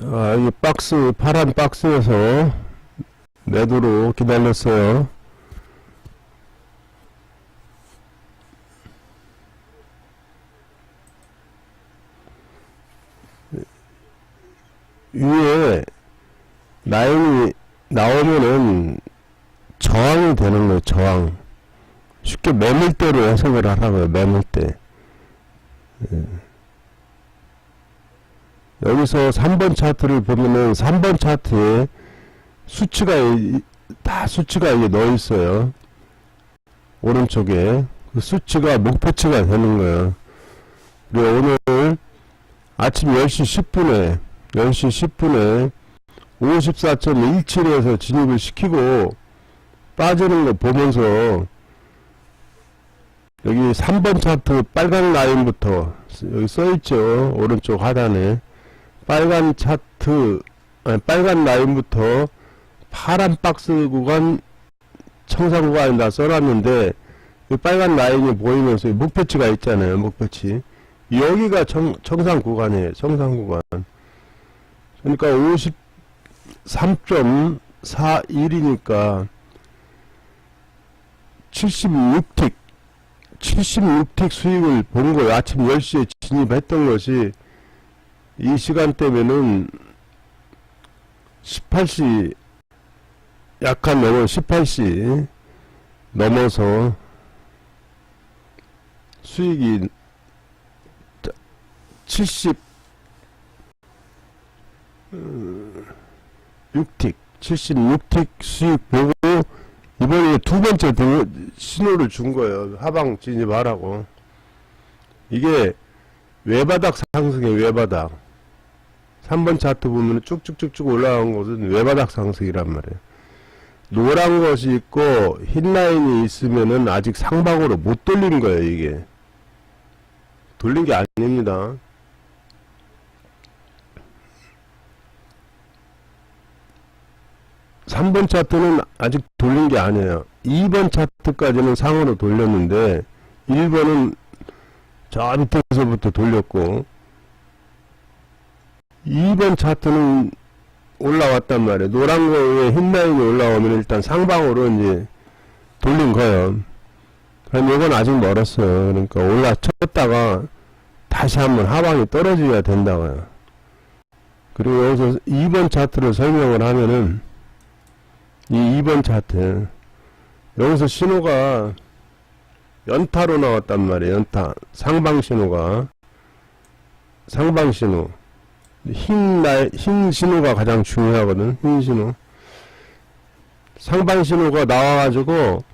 이 박스, 파란 박스에서 매도로 기다렸어요. 위에 라인이 나오면은 저항이 되는 거예요. 저항. 쉽게 매물대로 해석을 하라고요. 매물대. 여기서 3번 차트를 보면은 3번 차트에 수치가 다 수치가 이게 넣어 있어요. 오른쪽에 그 수치가 목표치가 되는 거예요. 그리고 오늘 아침 10시 10분에 54.17에서 진입을 시키고 빠지는 거 보면서 여기 3번 차트 빨간 라인부터 여기 써있죠. 오른쪽 하단에 빨간 차트 빨간 라인부터 파란 박스 구간 청산 구간이 다 써놨는데 이 빨간 라인이 보이면서 목표치가 있잖아요. 목표치 여기가 청산 구간이에요. 청산 구간. 그러니까 53.41이니까 76틱 수익을 본 거예요. 아침 10시에 진입했던 것이 이 시간대면은 18시 약간 넘어 18시 넘어서 수익이 76틱 76틱 수익 보고 이번에 두 번째 신호를 준 거예요. 하방 진입하라고. 이게 외바닥 상승이에요. 외바닥. 3번 차트 보면 쭉쭉쭉쭉 올라간 것은 외바닥 상승이란 말이에요. 노란 것이 있고 흰 라인이 있으면은 아직 상방으로 못 돌린 거예요. 이게 돌린 게 아닙니다. 삼 번 차트는 아직 돌린 게 아니에요. 2번 차트까지는 상으로 돌렸는데 1번은 저 밑에서부터 돌렸고 2번 차트는 올라왔단 말이에요. 노란 거에 흰 라인이 올라오면 일단 상방으로 이제 돌린 거예요. 그럼 이건 아직 멀었어요. 그러니까 올라쳤다가 다시 한번 하방이 떨어져야 된다고요. 그리고 여기서 2번 차트를 설명을 하면은 이 2번 차트 여기서 신호가 연타로 나왔단 말이에요. 연타 상방 신호가 상방 신호 흰 신호가 가장 중요하거든. 흰 신호 상방 신호가 나와가지고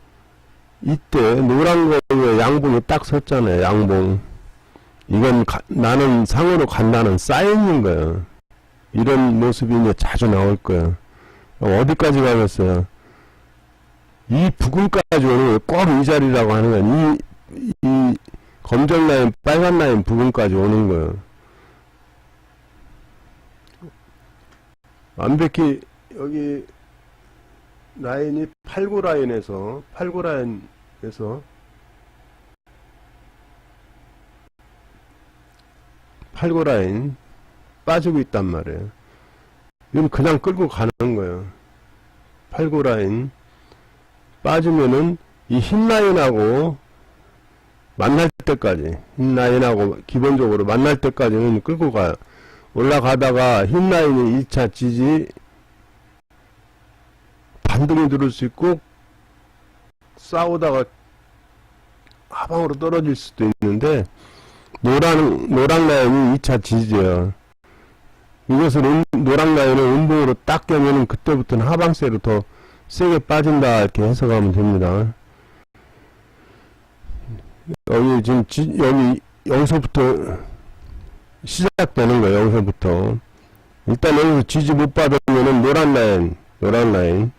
이때 노란 거에 양봉이 딱 섰잖아요. 양봉 이건 나는 상으로 간다는 사인인 거예요. 이런 모습이 이제 자주 나올 거예요. 어디까지 가겠어요? 이 부근까지 오는 꼭 이 자리라고 하는 거야. 이 검정 라인, 빨간 라인 부근까지 오는 거예요. 완벽히 여기 라인이 89 라인에서 89 라인 빠지고 있단 말이에요. 이건 그냥 끌고 가는 거예요. 89 라인 빠지면은 이 흰 라인하고 만날 때까지 흰 라인하고 기본적으로 만날 때까지는 끌고 가요. 올라가다가 흰 라인이 2차 지지 반등이 들을 수 있고 싸우다가 하방으로 떨어질 수도 있는데 노란 라인이 2차 지지예요. 이것을 노란 라인을 음봉으로 딱 깨면은 그때부터는 하방세로 더 세게 빠진다 이렇게 해석하면 됩니다. 여기 지금 여기서부터 시작되는 거예요. 여기서부터 일단 여기서 지지 못 받으면은 노란 라인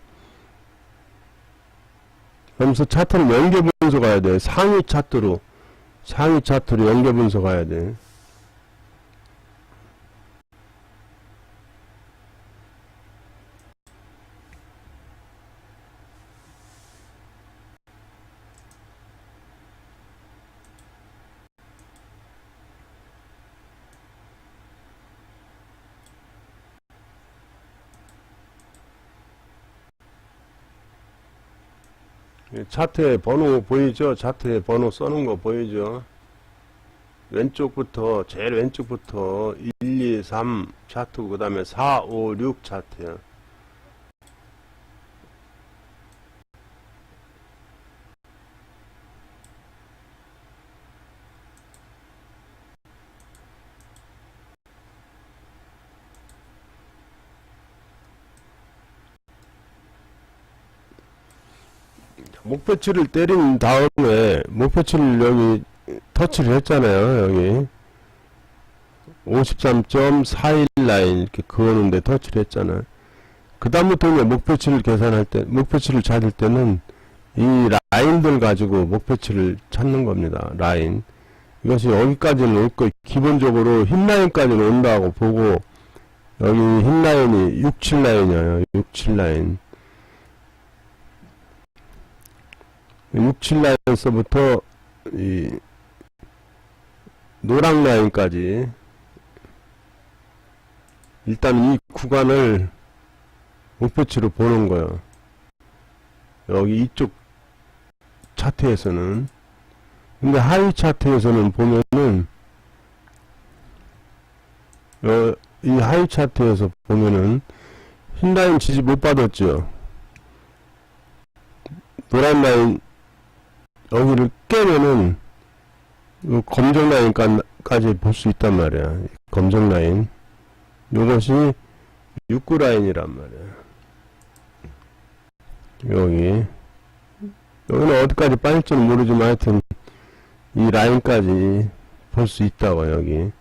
그러면서 차트를 연계 분석 가야 돼. 상위 차트로 연계 분석 가야 돼. 차트에 번호 보이죠? 차트에 번호 써놓은 거 보이죠? 왼쪽부터, 제일 왼쪽부터 1, 2, 3 차트, 그 다음에 4, 5, 6 차트야. 목표치를 때린 다음에, 목표치를 여기 터치를 했잖아요, 여기. 53.41 라인 이렇게 그어놓은데 터치를 했잖아요. 그 다음부터 이제 목표치를 계산할 때, 목표치를 찾을 때는 이 라인들 가지고 목표치를 찾는 겁니다. 라인. 이것이 여기까지는 올 거, 기본적으로 흰 라인까지는 온다고 보고, 여기 흰 라인이 67 라인이에요. 67 라인. 67 라인에서부터 이 노랑 라인까지 일단 이 구간을 목표치로 보는 거예요. 여기 이쪽 차트에서는. 근데 하위 차트에서는 보면은 이 하위 차트에서 보면은 흰 라인 지지 못 받았죠. 노란 라인 여기를 깨면은 검정 라인까지 볼 수 있단 말이야. 검정 라인. 요것이 69 라인이란 말이야. 여기는 어디까지 빠질지는 모르지만 하여튼 이 라인까지 볼 수 있다고 여기.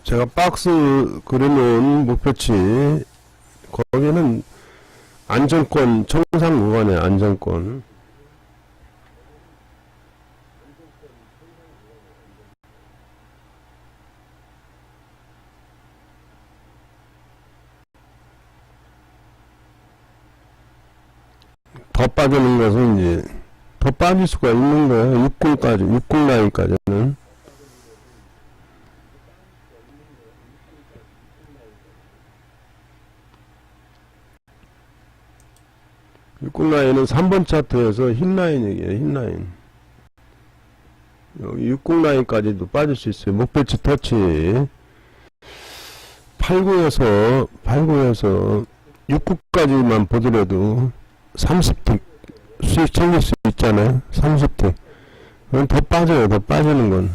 제가 박스 그려놓은 목표치, 거기는 안정권, 청산 구간에 안정권. 더 빠지는 것은 이제, 더 빠질 수가 있는 거예요. 60까지, 60 라인까지는. 60 라인은 3번 차트에서 흰 라인이에요, 흰 라인. 여기 60 라인까지도 빠질 수 있어요. 목표치 터치. 89에서 69까지만 보더라도 30틱 수익 챙길 수 있잖아요. 30틱. 그건 더 빠져요, 더 빠지는 건.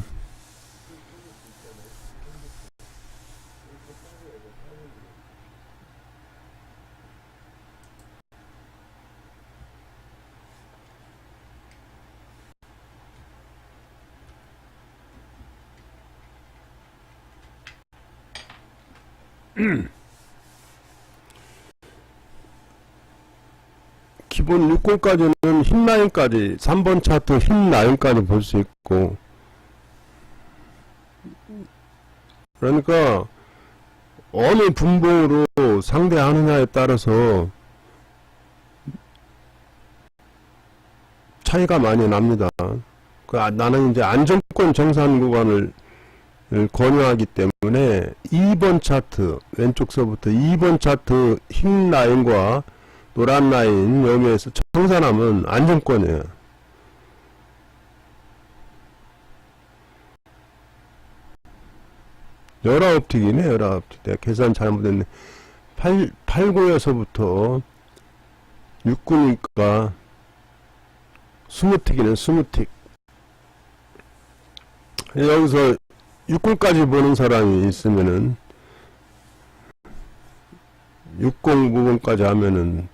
기본 60까지는 흰 라인까지 3번 차트 흰 라인까지 볼 수 있고, 그러니까 어느 분봉으로 상대하느냐에 따라서 차이가 많이 납니다. 나는 이제 안정권 정산 구간을 권유하기 때문에 2번 차트, 왼쪽서부터 2번 차트 흰 라인과 노란 라인 여기에서 정산하면 안정권이에요. 열아옵틱이네, 열아옵틱. 내가 계산 잘못했네. 89에서부터 69니까 20틱이네, 20틱. 여기서 6군까지 보는 사람이 있으면은 60 부분까지 하면은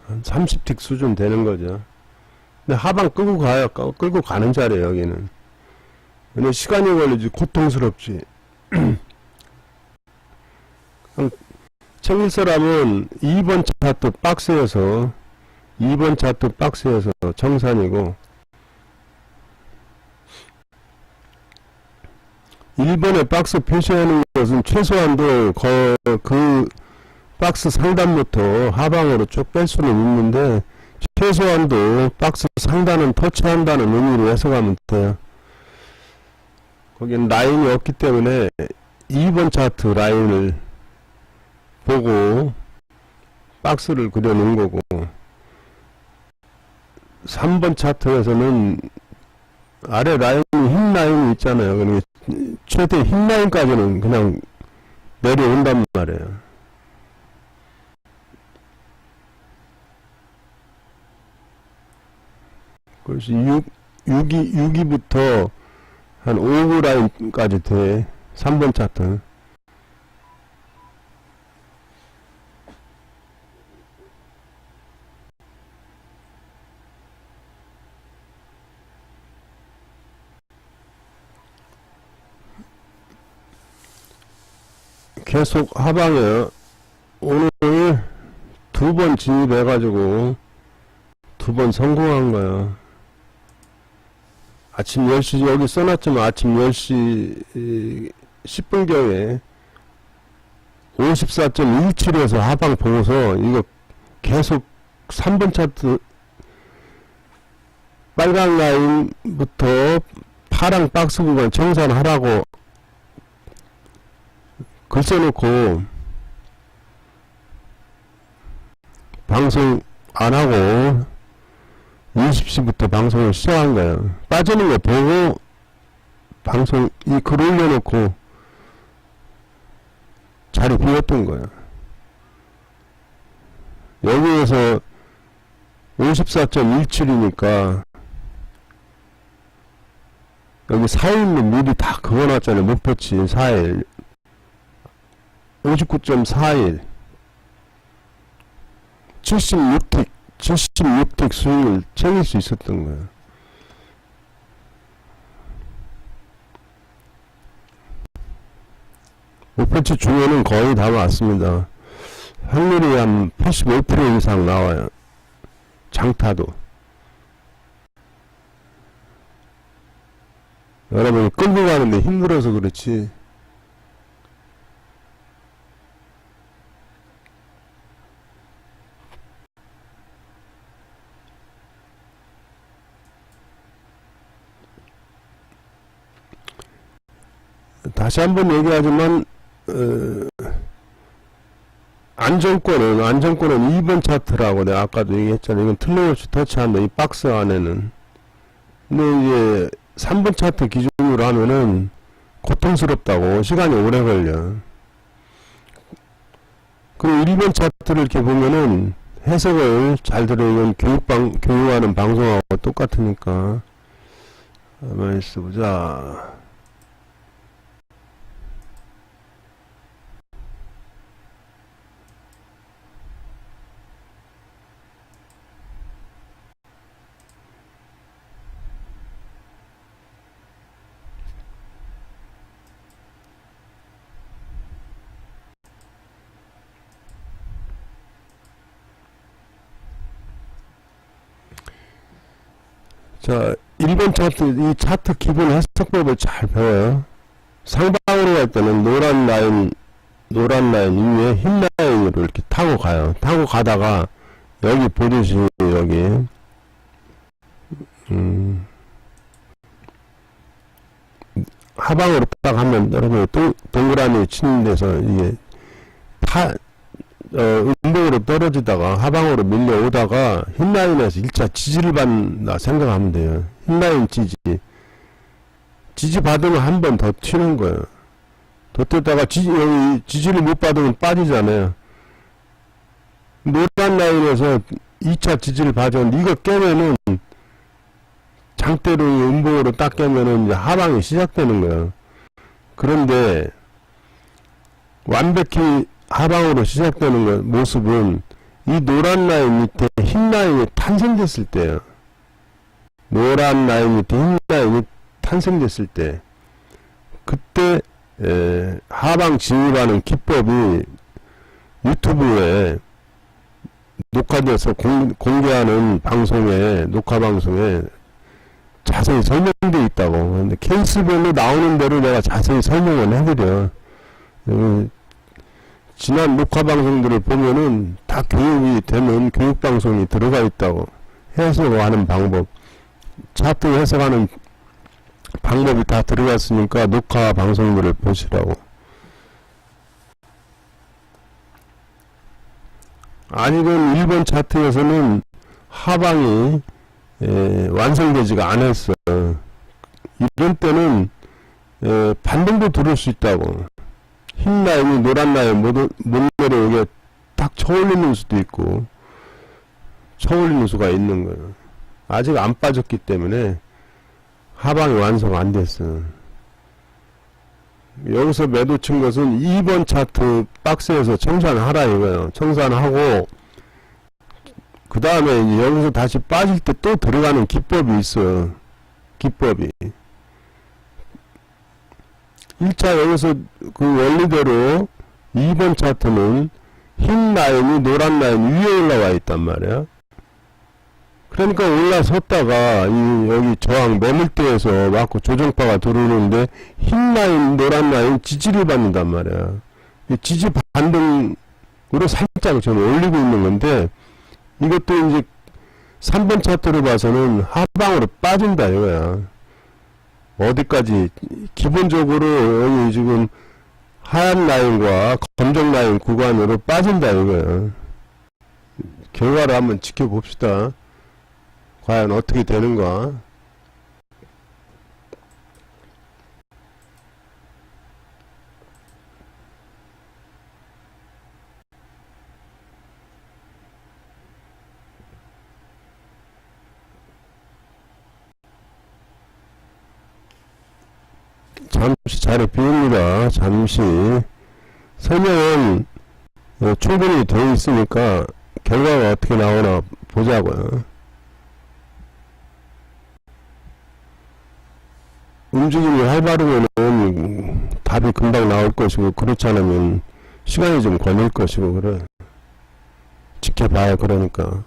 한 30틱 수준 되는 거죠. 근데 하방 끌고 가요. 끌고 가는 자리에요, 여기는. 근데 시간이 걸리지, 고통스럽지. 챙길 사람은 2번 차트 박스에서 2번 차트 박스에서 정산이고, 1번에 박스 표시하는 것은 최소한도 그 박스 상단부터 하방으로 쭉 뺄 수는 있는데, 최소한도 박스 상단은 터치한다는 의미로 해석하면 돼요. 거긴 라인이 없기 때문에 2번 차트 라인을 보고 박스를 그려 놓은 거고, 3번 차트에서는 아래 라인이 흰 라인이 있잖아요. 그러니까 최대 흰 라인까지는 그냥 내려온단 말이에요. 그래서 6기부터 한 5구 라인까지 돼. 3번 차트. 계속 하방에 오늘 2번 진입해가지고 2번 성공한 거야. 아침 10시, 여기 써놨지만 아침 10시 10분경에 54.17에서 하방 보고서 이거 계속 3번 차트 빨간 라인부터 파랑 박스 구간 정산하라고 글 써놓고 방송 안하고 20시부터 방송을 시작한 거예요. 빠지는 거 보고 방송 이 글 올려놓고 자리 비웠던 거예요. 여기에서 54.17이니까 여기 4일로 미리 다 그어놨잖아요. 목표치 4일 59.41 76틱 수익을 챙길 수 있었던 거예요. 목표치 중에는 거의 다 왔습니다. 확률이 한 85% 이상 나와요. 장타도. 여러분이 끌고 가는데 힘들어서 그렇지. 다시 한번 얘기하지만 안정권은 2번 차트라고 내가 아까도 얘기했잖아요. 이건 틀림없이 터치한다. 이 박스 안에는. 근데 이제 3번 차트 기준으로 하면은 고통스럽다고 시간이 오래 걸려. 그리고 1번 차트를 이렇게 보면은 해석을 잘 들으면 교육하는 방송하고 똑같으니까. 가만히 있어보자. 자, 1번 차트, 이 차트 기본 해석법을 잘 배워요. 상방으로 갈 때는 노란 라인 위에 흰 라인으로 이렇게 타고 가요. 타고 가다가, 여기 보듯이, 여기, 하방으로 딱 하면, 여러분, 동그라미 치는 데서, 이게, 음봉으로 떨어지다가 하방으로 밀려오다가 흰라인에서 1차 지지를 받는다 생각하면 돼요. 흰라인 지지 받으면 한 번 더 튀는 거예요. 더 뛰다가 여기 지지를 못 받으면 빠지잖아요. 노란 라인에서 2차 지지를 받았는데 이거 깨면은 장대로 음봉으로 딱 깨면은 이제 하방이 시작되는 거예요. 그런데 완벽히 하방으로 시작되는 모습은 이 노란 라인 밑에 흰 라인이 탄생됐을 때예요. 노란 라인 밑에 흰 라인이 탄생됐을 때, 그때 하방 진입하는 기법이 유튜브에 녹화돼서 공개하는 방송에, 녹화 방송에 자세히 설명되어 있다고. 근데 케이스별로 나오는 대로 내가 자세히 설명을 해드려. 지난 녹화 방송들을 보면은 다 교육이 되는 교육 방송이 들어가 있다고. 해석하는 방법, 차트 해석하는 방법이 다 들어갔으니까 녹화 방송들을 보시라고. 아직은 1번 차트에서는 하방이 완성되지가 않았어. 이런 때는 반등도 들을 수 있다고. 흰 라인이 노란 라인 못 내려오게 딱 쳐올리는 수도 있고, 쳐올리는 수가 있는 거예요. 아직 안 빠졌기 때문에 하방이 완성 안 됐어. 여기서 매도 친 것은 2번 차트 박스에서 청산하라 이거예요. 청산하고 그 다음에 이제 여기서 다시 빠질 때 또 들어가는 기법이 있어. 기법이 1차 여기서 그 원리대로 2번 차트는 흰 라인이 노란 라인 위에 올라와 있단 말이야. 그러니까 올라섰다가 여기 저항 매물대에서 맞고 조정파가 들어오는데 흰 라인 노란 라인 지지를 받는단 말이야. 지지 반등으로 살짝 좀 올리고 있는 건데, 이것도 이제 3번 차트로 봐서는 하방으로 빠진다 이거야. 어디까지? 기본적으로 여기 지금 하얀 라인과 검정 라인 구간으로 빠진다 이거야. 결과를 한번 지켜봅시다. 과연 어떻게 되는가? 잠시 자리 비웁니다. 잠시 설명은 충분히 되어 있으니까 결과가 어떻게 나오나 보자고요. 움직임이 활발하면 답이 금방 나올 것이고, 그렇지 않으면 시간이 좀 걸릴 것이고, 그래. 지켜봐요. 그러니까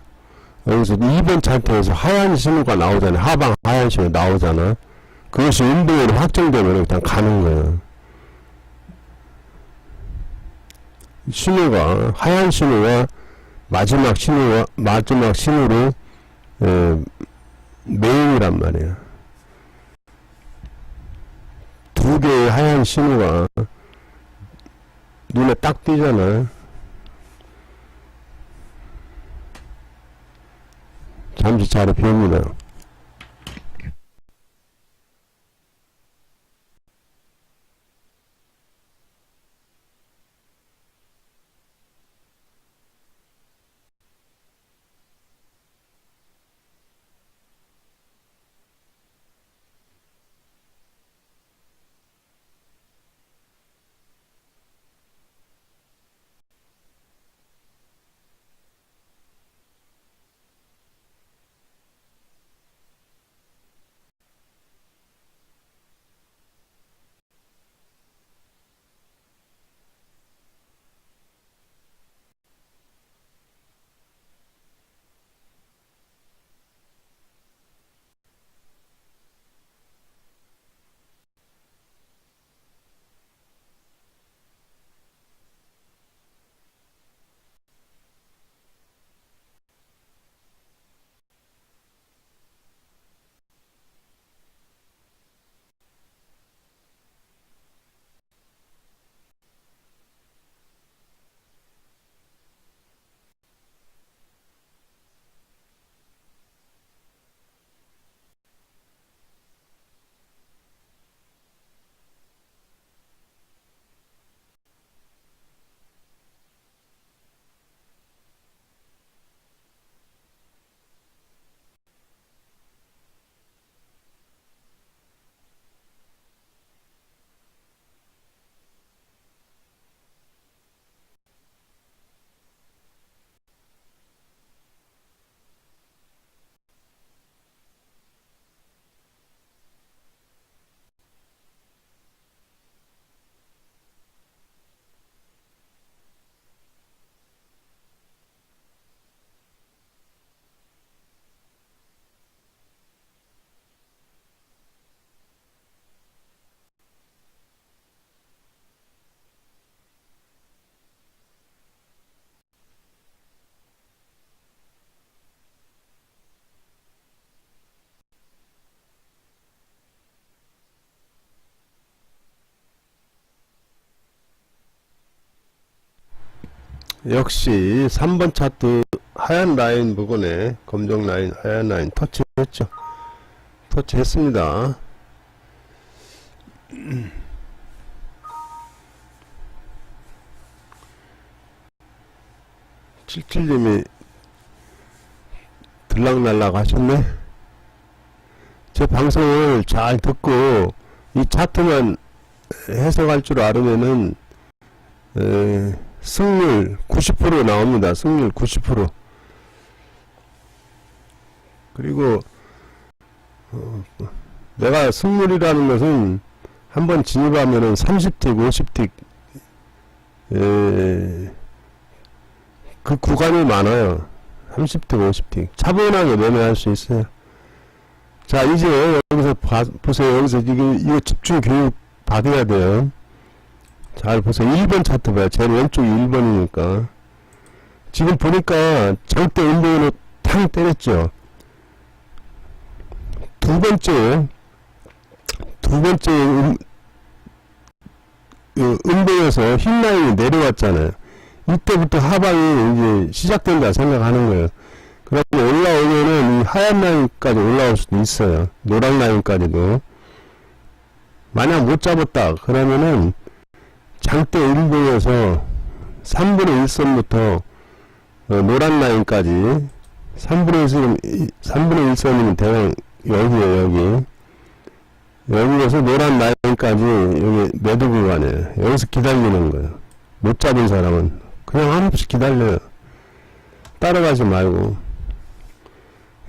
여기서 2번 차트에서 하얀 신호가 나오잖아. 하방 하얀 신호 나오잖아. 그것이 운동으로 확정되면 그냥 가는 거예요. 신호가 하얀 신호가 마지막 신호로 메인이란 말이에요. 두 개의 하얀 신호가 눈에 딱 띄잖아. 잠시 자리 비웁니다. 역시 3번 차트 하얀 라인 부분에 검정 라인 하얀 라인 터치했죠. 터치했습니다. 77님이 들락날락 하셨네. 제 방송을 잘 듣고 이 차트만 해석할 줄 알으면은 승률 90% 나옵니다. 승률 90%. 그리고 내가 승률이라는 것은 한번 진입하면은 30틱 50틱 그 구간이 많아요. 30틱 50틱 차분하게 매매할 수 있어요. 자, 이제 여기서 보세요. 여기서 이거 집중 교육 받아야 돼요. 잘 보세요. 1번 차트 봐요. 제일 왼쪽이 1번이니까. 지금 보니까 절대 운동으로 탕 때렸죠. 두 번째 운동에서 흰 라인이 내려왔잖아요. 이때부터 하방이 이제 시작된다 생각하는 거예요. 그러면 올라오면은 이 하얀 라인까지 올라올 수도 있어요. 노란 라인까지도. 만약 못 잡았다 그러면은 장대 일봉에서 3분의 1선부터 노란 라인까지 3분의 1선이면 대강 여기에요. 여기에서 노란 라인까지 여기 매도 구간이에요. 여기서 기다리는 거예요. 못 잡은 사람은 그냥 한없이 기다려요. 따라가지 말고.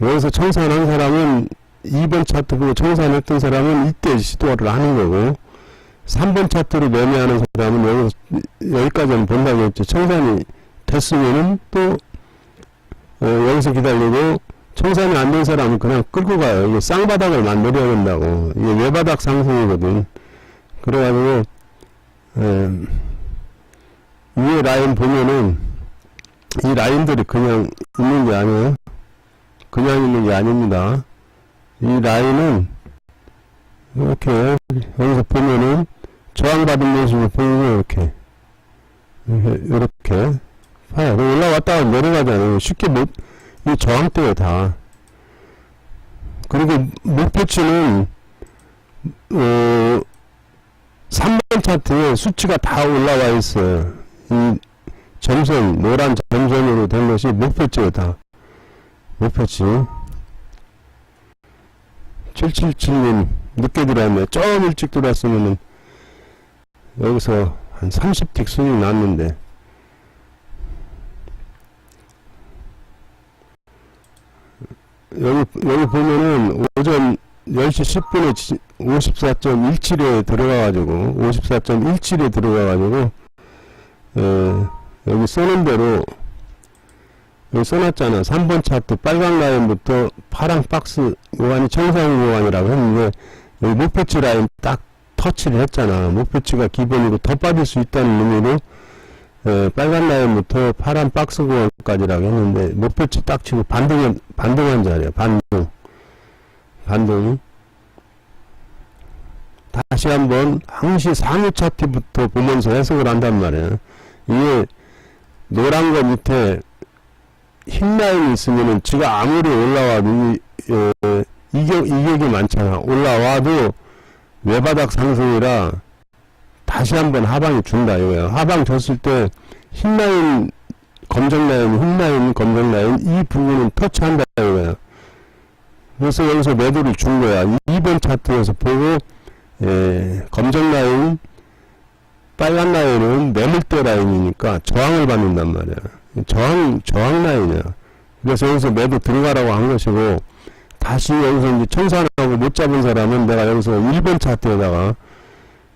여기서 청산한 사람은 2번 차트 보고 청산했던 사람은 이때 시도를 하는 거고, 3번 차트로 매매하는 사람은 여기까지는 본다고 했죠. 청산이 됐으면은 또 여기서 기다리고, 청산이 안 된 사람은 그냥 끌고 가요. 이게 쌍바닥을 만들어야 된다고. 이게 외바닥 상승이거든. 그래가지고 위에 라인 보면은 이 라인들이 그냥 있는 게 아니에요. 그냥 있는 게 아닙니다. 이 라인은 이렇게 여기서 보면은 저항받은 모습을 보이면 이렇게 봐요. 올라왔다가 내려가잖아요. 쉽게 이 저항대에 다. 그리고 목표치는 3번 차트에 수치가 다 올라와 있어요. 이 점선, 노란 점선으로 된 것이 목표치에 다. 목표치. 777님 늦게 들어왔네. 좀 일찍 들어왔으면은 여기서 한 30틱 수익 났는데. 여기 보면은 오전 10시 10분에 54.17에 들어가가지고 54.17에 들어가가지고 여기 써놓은 대로 여기 써놨잖아. 3번 차트 빨간 라인부터 파란 박스 요한이 청산 요한이라고 했는데 여기 목표치 라인 딱 터치를 했잖아. 목표치가 기본이고 더 빠질 수 있다는 의미로 빨간 라인부터 파란 박스 구간까지라고 했는데 목표치 딱 치고 반등한 자리야. 반등. 다시 한번 항시 상위 차트부터 보면서 해석을 한단 말이야. 이게 노란 거 밑에 흰 라인이 있으면은 지가 아무리 올라와도 이격이 많잖아. 올라와도 외바닥 상승이라 다시 한번 하방이 준다 이거예요. 하방 줬을 때 흰 라인, 검정 라인, 흰 라인, 검정 라인 이 부분은 터치한다 이거예요. 그래서 여기서 매도를 준 거야. 2번 차트에서 보고 검정 라인, 빨간 라인은 매물대 라인이니까 저항을 받는단 말이야. 저항 라인이야. 그래서 여기서 매도 들어가라고 한 것이고, 다시 여기서 이제 청산하고 못 잡은 사람은 내가 여기서 1번 차트에다가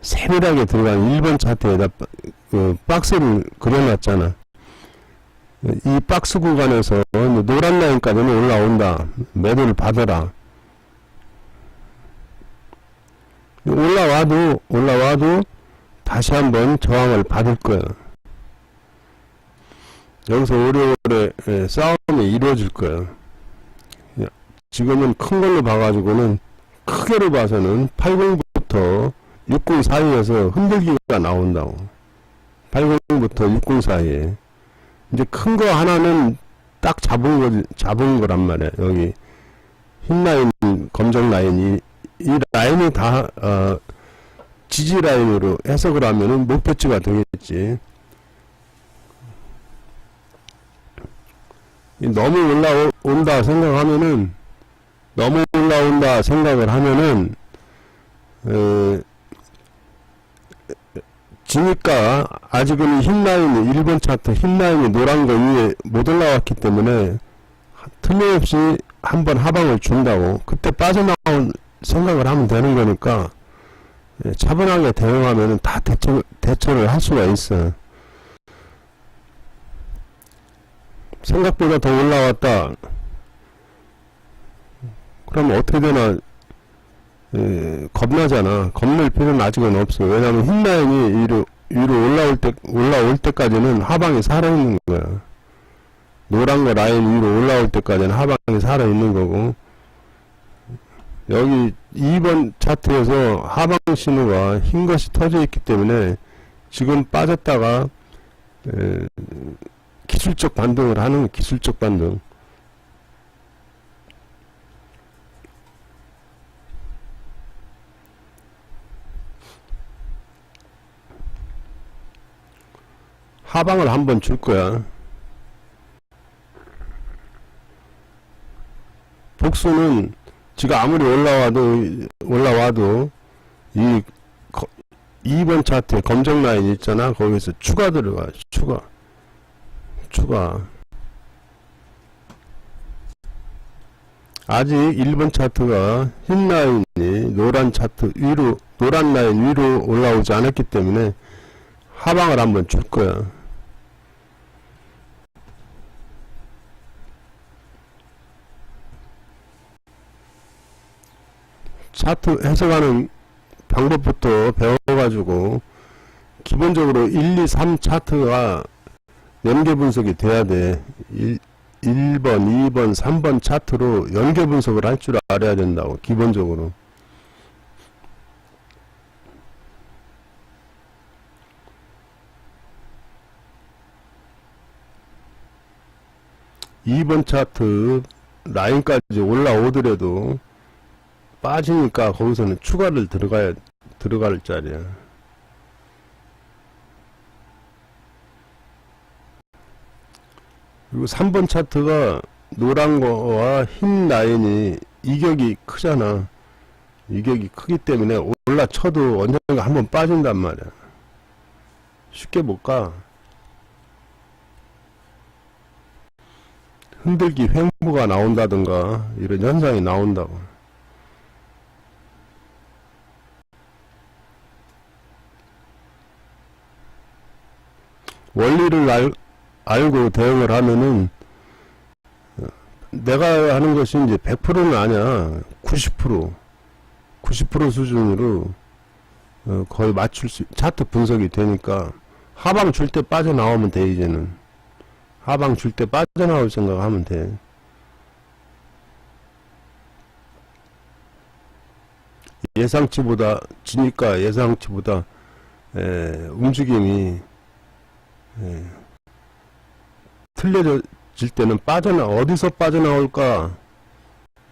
세밀하게 들어간 1번 차트에다 박스를 그려놨잖아. 이 박스 구간에서 노란 라인까지는 올라온다. 매도를 받아라. 올라와도 다시 한번 저항을 받을 거야. 여기서 오래오래 싸움이 이루어질 거야. 지금은 큰 걸로 봐가지고는 크게로 봐서는 80부터 60 사이에서 흔들기가 나온다고. 80부터 60 사이에. 이제 큰 거 하나는 딱 잡은 거란 말이야. 여기 흰 라인, 검정 라인이, 이 라인이 다, 지지 라인으로 해석을 하면은 목표치가 되겠지. 너무 올라온다 생각하면은, 너무 올라온다 생각을 하면은, 지니까 아직은 흰 라인이 1번 차트 흰 라인이 노란 거 위에 못 올라왔기 때문에 틀림없이 한번 하방을 준다고 그때 빠져나온 생각을 하면 되는 거니까 차분하게 대응하면은 다 대처를 할 수가 있어. 생각보다 더 올라왔다 그러면 어떻게 되나 겁나잖아. 겁낼 필요는 아직은 없어. 왜냐면 흰 라인이 위로 올라올 때까지는 하방이 살아있는 거야. 노란 거 라인 위로 올라올 때까지는 하방이 살아있는 거고, 여기 2번 차트에서 하방 신호가 흰 것이 터져 있기 때문에 지금 빠졌다가 기술적 반등을 하는 기술적 반등. 하방을 한번 줄 거야. 복수는 지가 아무리 올라와도 이 2번 차트에 검정 라인 있잖아. 거기서 추가 들어가. 추가. 아직 1번 차트가 흰 라인이 노란 라인 위로 올라오지 않았기 때문에 하방을 한번 줄 거야. 차트 해석하는 방법부터 배워가지고 기본적으로 1, 2, 3 차트가 연계 분석이 돼야 돼. 1번, 2번, 3번 차트로 연계 분석을 할 줄 알아야 된다고 기본적으로. (2번) 차트 라인까지 올라오더라도 빠지니까 거기서는 추가를 들어갈 자리야. 그리고 3번 차트가 노란 거와 흰 라인이 이격이 크잖아. 이격이 크기 때문에 올라쳐도 언젠가 한번 빠진단 말이야. 쉽게 못 가. 흔들기 횡보가 나온다든가 이런 현상이 나온다고. 원리를 알고 대응을 하면은 내가 하는 것이 이제 100%는 아니야. 90% 수준으로 거의 맞출 수, 차트 분석이 되니까 하방 줄 때 빠져나오면 돼. 이제는 하방 줄 때 빠져나올 생각하면 돼. 지니까 예상치보다 움직임이 틀려질 때는 어디서 빠져나올까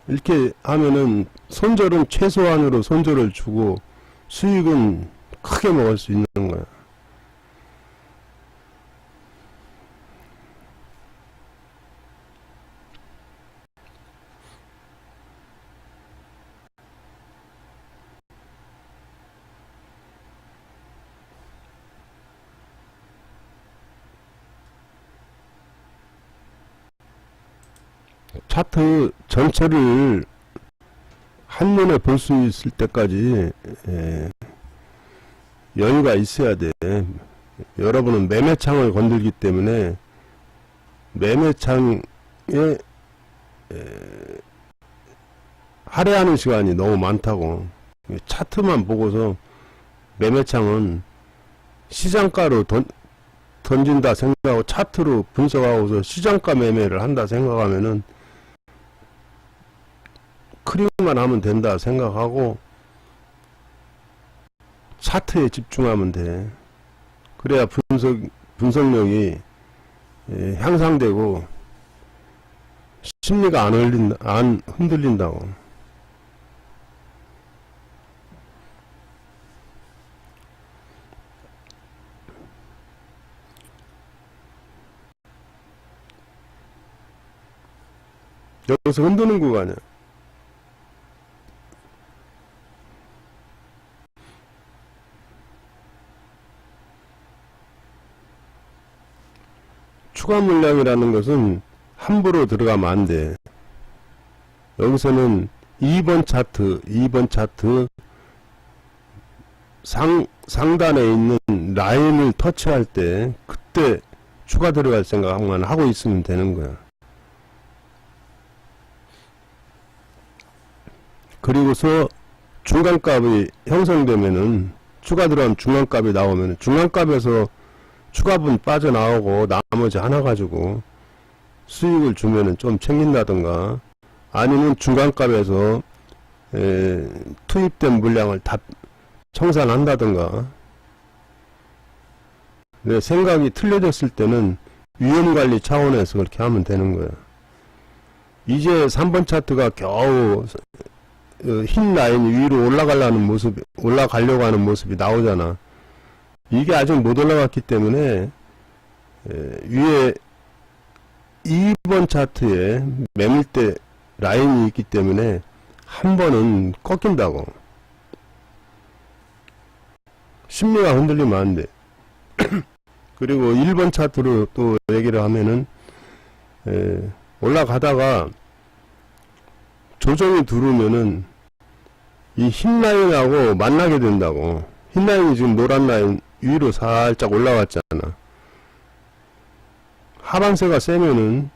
이렇게 하면은 손절은 최소한으로 손절을 주고 수익은 크게 먹을 수 있는 거야. 차트 전체를 한눈에 볼 수 있을 때까지 여유가 있어야 돼. 여러분은 매매창을 건들기 때문에 매매창에 할애하는 시간이 너무 많다고. 차트만 보고서 매매창은 시장가로 던진다 생각하고 차트로 분석하고서 시장가 매매를 한다 생각하면은 크림만 하면 된다 생각하고 차트에 집중하면 돼. 그래야 분석력이 향상되고 심리가 안 흔들린다고. 여기서 흔드는 구간이야. 추가 물량이라는 것은 함부로 들어가면 안 돼. 여기서는 2번 차트 상단에 있는 라인을 터치할 때 그때 추가 들어갈 생각만 하고 있으면 되는 거야. 그리고서 중간값이 형성되면은 추가 들어간 중간값이 나오면 중간값에서 추가분 빠져나오고 나머지 하나 가지고 수익을 주면은 좀 챙긴다던가, 아니면 중간값에서 투입된 물량을 다 청산한다던가. 내 생각이 틀려졌을 때는 위험관리 차원에서 그렇게 하면 되는 거야. 이제 3번 차트가 겨우 흰 라인이 위로 올라가려고 하는 모습이 나오잖아. 이게 아직 못 올라갔기 때문에 위에 2번 차트에 매물대 라인이 있기 때문에 한 번은 꺾인다고. 심리가 흔들리면 안 돼. 그리고 1번 차트로 또 얘기를 하면은 올라가다가 조정이 들어오면은 이 흰 라인하고 만나게 된다고. 흰 라인이 지금 노란 라인 위로 살짝 올라왔잖아. 하방세가 세면은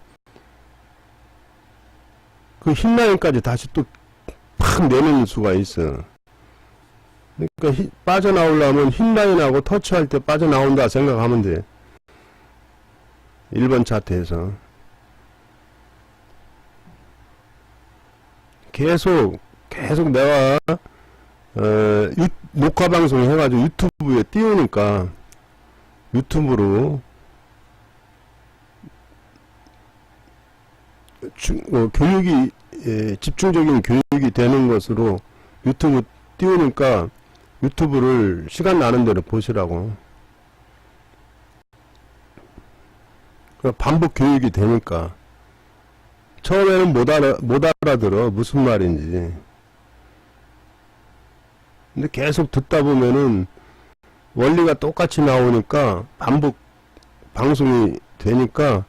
그 흰 라인까지 다시 또 팍 내는 수가 있어. 그러니까 빠져나오려면 흰 라인하고 터치할 때 빠져나온다 생각하면 돼. 1번 차트에서 계속 내가 녹화 방송 해가지고 유튜브에 띄우니까 유튜브로 교육이 집중적인 교육이 되는 것으로 유튜브 띄우니까 유튜브를 시간 나는 대로 보시라고. 반복 교육이 되니까. 처음에는 못 알아들어 무슨 말인지. 근데 계속 듣다 보면은 원리가 똑같이 나오니까 반복 방송이 되니까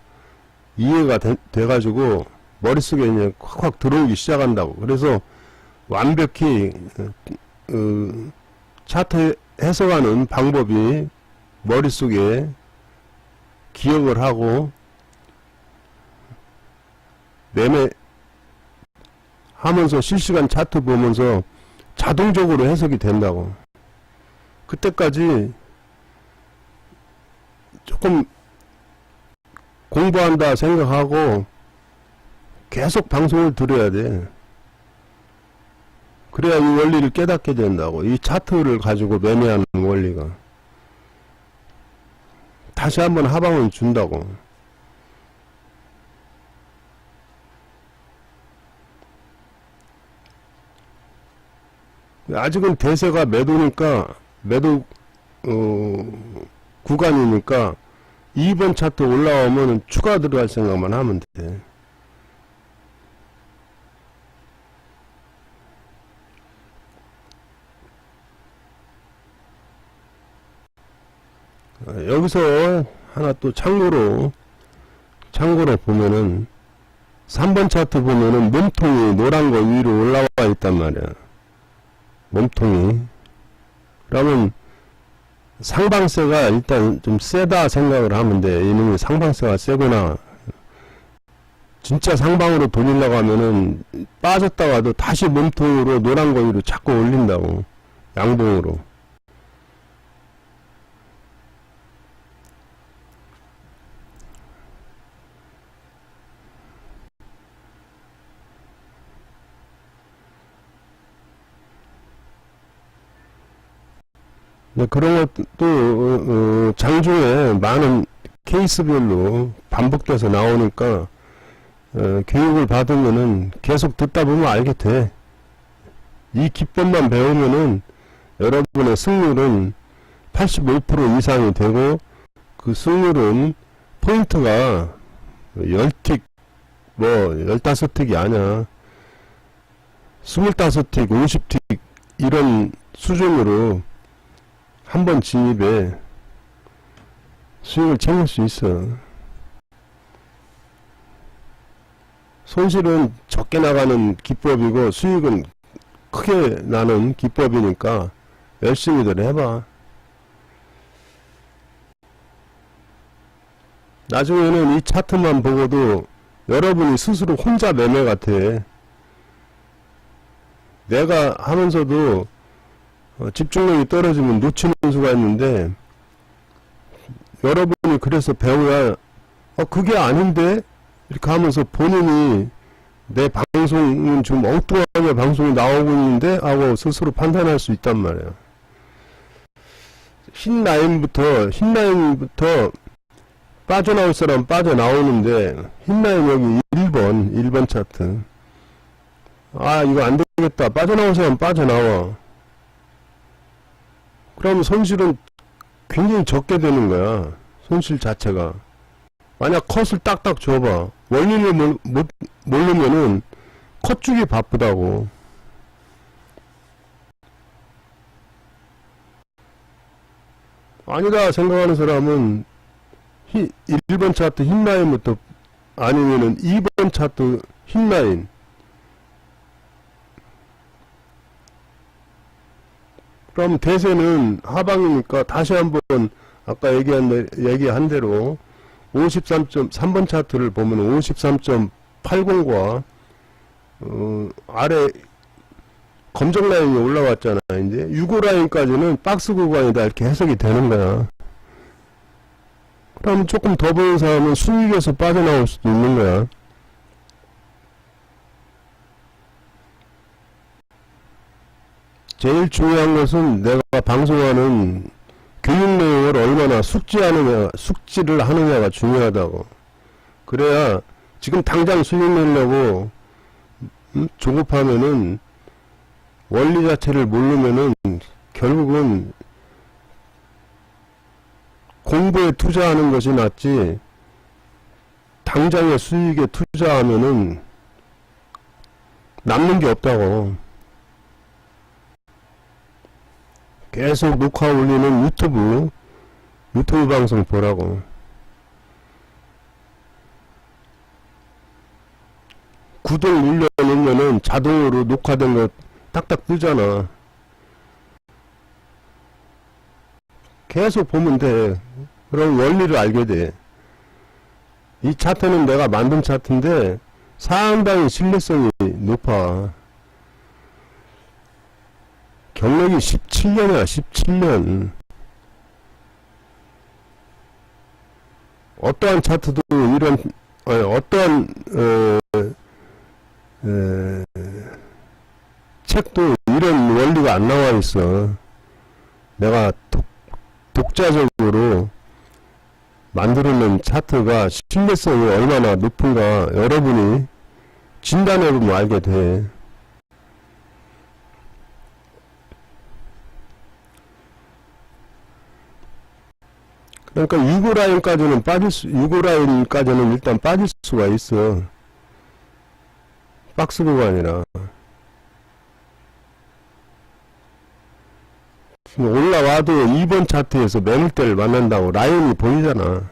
이해가 돼가지고 머릿속에 이제 확확 들어오기 시작한다고. 그래서 완벽히 차트 해석하는 방법이 머릿속에 기억을 하고 매매 하면서 실시간 차트 보면서 자동적으로 해석이 된다고. 그때까지 조금 공부한다 생각하고 계속 방송을 들어야 돼. 그래야 이 원리를 깨닫게 된다고. 이 차트를 가지고 매매하는 원리가. 다시 한번 하방을 준다고. 아직은 대세가 매도니까 매도 구간이니까 2번 차트 올라오면 추가 들어갈 생각만 하면 돼. 여기서 하나 또 참고로 보면은 3번 차트 보면은 몸통이 노란 거 위로 올라와 있단 말이야. 몸통이. 그러면 상방세가 일단 좀 세다 생각을 하면 돼. 이놈이 상방세가 세구나. 진짜 상방으로 돌리려고 하면은 빠졌다가도 다시 몸통으로 노란 거 위로 자꾸 올린다고. 양봉으로. 그런 것도 장중에 많은 케이스별로 반복돼서 나오니까 교육을 받으면은 계속 듣다 보면 알게 돼. 이 기법만 배우면은 여러분의 승률은 85% 이상이 되고, 그 승률은 포인트가 10틱 뭐 15틱이 아니야. 25틱 50틱 이런 수준으로 한번 진입에 수익을 챙길 수 있어. 손실은 적게 나가는 기법이고 수익은 크게 나는 기법이니까 열심히들 해봐. 나중에는 이 차트만 보고도 여러분이 스스로 혼자 매매 같아. 내가 하면서도 집중력이 떨어지면 놓치는 수가 있는데, 여러분이 그래서 배워야 그게 아닌데 이렇게 하면서 본인이 내 방송은 좀 엉뚱하게 방송이 나오고 있는데 하고 스스로 판단할 수 있단 말이야. 흰 라인부터 빠져나올 사람 빠져나오는데, 흰 라인 여기 1번 차트. 이거 안 되겠다. 빠져나올 사람 빠져나와. 그럼 손실은 굉장히 적게 되는 거야. 손실 자체가. 만약 컷을 딱딱 줘봐. 원리를 모르면은 컷 주기 바쁘다고. 아니다 생각하는 사람은 1번 차트 흰 라인부터, 아니면은 2번 차트 흰 라인, 그럼 대세는 하방이니까 다시 한번 아까 얘기한 대로 53.3번 차트를 보면 53.80과 아래 검정 라인이 올라왔잖아. 이제 65 라인까지는 박스 구간이다 이렇게 해석이 되는 거야. 그럼 조금 더 보는 사람은 수익에서 빠져나올 수도 있는 거야. 제일 중요한 것은 내가 방송하는 교육 내용을 얼마나 숙지를 하느냐가 중요하다고. 그래야 지금 당장 수익 내려고 조급하면은, 원리 자체를 모르면은 결국은 공부에 투자하는 것이 낫지, 당장의 수익에 투자하면은 남는 게 없다고. 계속 녹화 올리는 유튜브 방송 보라고. 구독 눌러놓으면은 자동으로 녹화된 거 딱딱 뜨잖아. 계속 보면 돼. 그럼 원리를 알게 돼. 이 차트는 내가 만든 차트인데 상당히 신뢰성이 높아. 경력이 17년이야. 17년. 어떠한 차트도 어떠한 책도 이런 원리가 안 나와 있어. 내가 독자적으로 만들어낸 차트가 신뢰성이 얼마나 높은가 여러분이 진단해보면 알게 돼. 그러니까 65 라인까지는 65 라인까지는 일단 빠질 수가 있어. 박스 구간이라. 올라와도 2번 차트에서 매물대를 만난다고 라인이 보이잖아.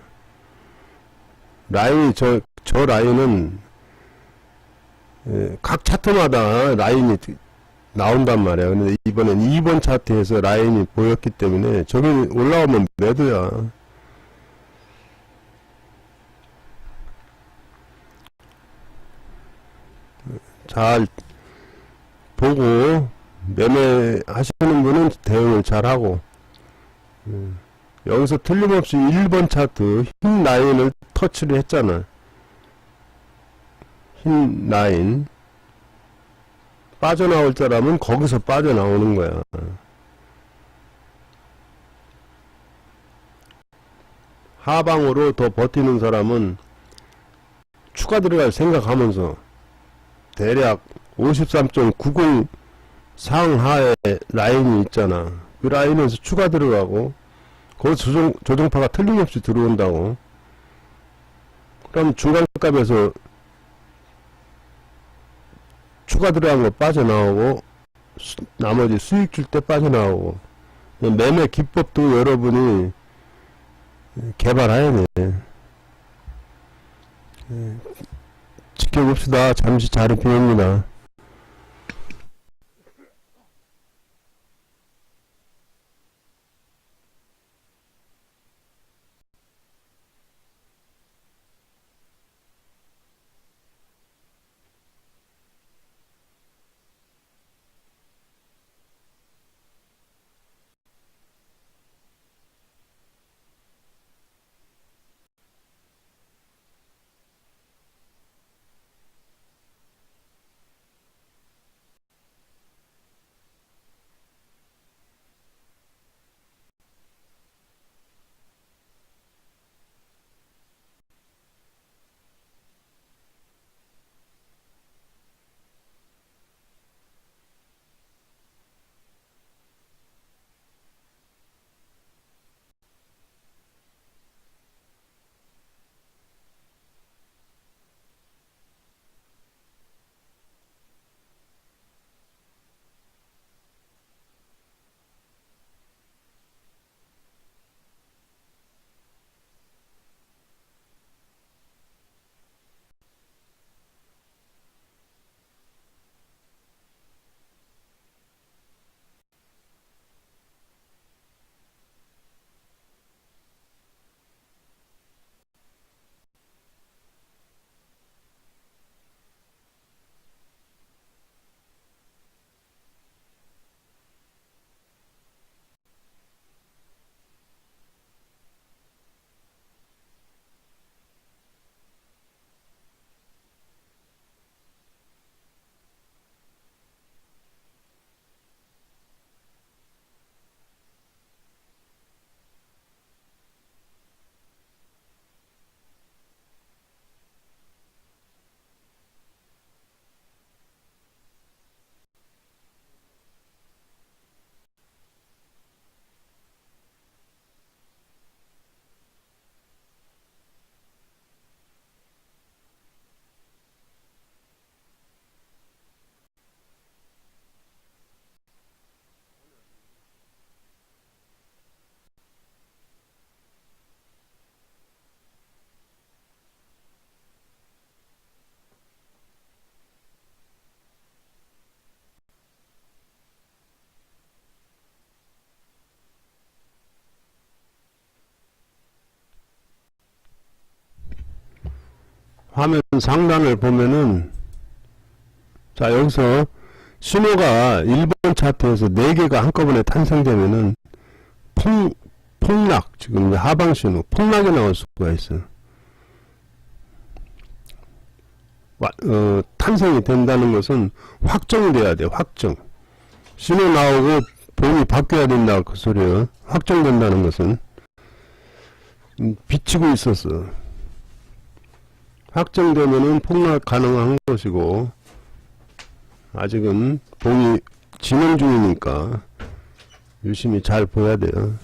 라인이 저 라인은 각 차트마다 라인이 나온단 말이야. 근데 이번엔 2번 차트에서 라인이 보였기 때문에 저기 올라오면 매도야. 잘 보고 매매 하시는 분은 대응을 잘하고, 여기서 틀림없이 1번 차트 흰 라인을 터치를 했잖아. 흰 라인 빠져나올 사람은 거기서 빠져나오는 거야. 하방으로 더 버티는 사람은 추가 들어갈 생각하면서 대략 53.90 상하의 라인이 있잖아. 그 라인에서 추가 들어가고 거기서 조정파가 틀림없이 들어온다고. 그럼 중간값에서 추가 들어간 거 빠져나오고 나머지 수익 줄 때 빠져나오고. 매매 기법도 여러분이 개발해야 돼. 지켜봅시다. 잠시 자리 비웁니다. 화면 상단을 보면은, 자, 여기서 신호가 1번 차트에서 4개가 한꺼번에 탄생되면은 폭락, 지금 하방 신호, 폭락이 나올 수가 있어. 탄생이 된다는 것은 확정이 돼야 돼. 확정. 신호 나오고 봉이 바뀌어야 된다, 그 소리야. 확정된다는 것은 비치고 있었어. 확정되면은 폭락 가능한 것이고, 아직은 봉이 진행 중이니까 유심히 잘 봐야 돼요.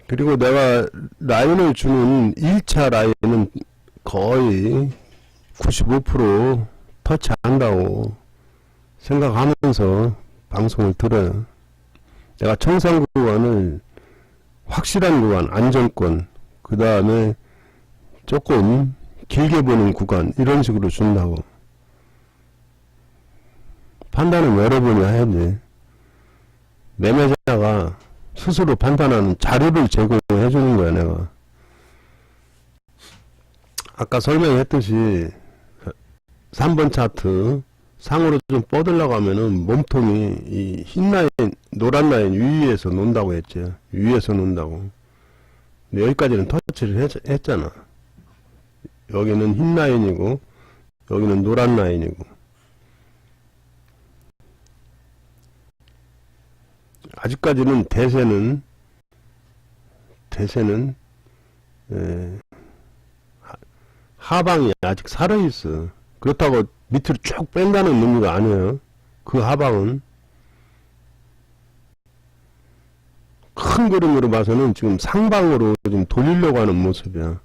그리고 내가 라인을 주는 1차 라인은 거의 95% 터치한다고 생각하면서 방송을 들어요. 내가 청산 구간을 확실한 구간, 안정권, 그 다음에 조금 길게 보는 구간, 이런 식으로 준다고. 판단은 여러분이 해야지. 매매자가 스스로 판단하는 자료를 제공해 주는 거야, 내가. 아까 설명했듯이 3번 차트 상으로 좀 뻗으려고 하면은 몸통이 이 흰 라인, 노란 라인 위에서 논다고 했지. 위에서 논다고. 근데 여기까지는 터치를 했잖아. 여기는 흰 라인이고 여기는 노란 라인이고. 아직까지는 대세는 예, 하방이 아직 살아있어. 그렇다고 밑으로 쭉 뺀다는 의미가 아니에요. 그 하방은 큰 그림으로 봐서는 지금 상방으로 좀 돌리려고 하는 모습이야.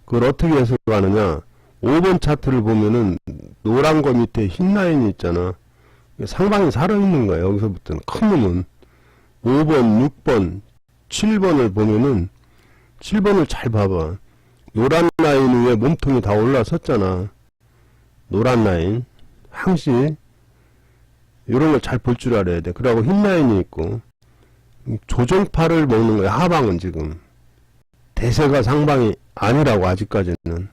그걸 어떻게 해석하느냐? 5번 차트를 보면은 노란 거 밑에 흰 라인이 있잖아. 상방이 살아있는 거야. 여기서부터는 큰 놈은 5번, 6번, 7번을 보면은 7번을 잘 봐봐. 노란 라인 위에 몸통이 다 올라섰잖아. 노란 라인 항시 이런 걸 잘 볼 줄 알아야 돼. 그러고 흰 라인이 있고 조정파를 먹는 거야. 하방은 지금 대세가 상방이 아니라고 아직까지는.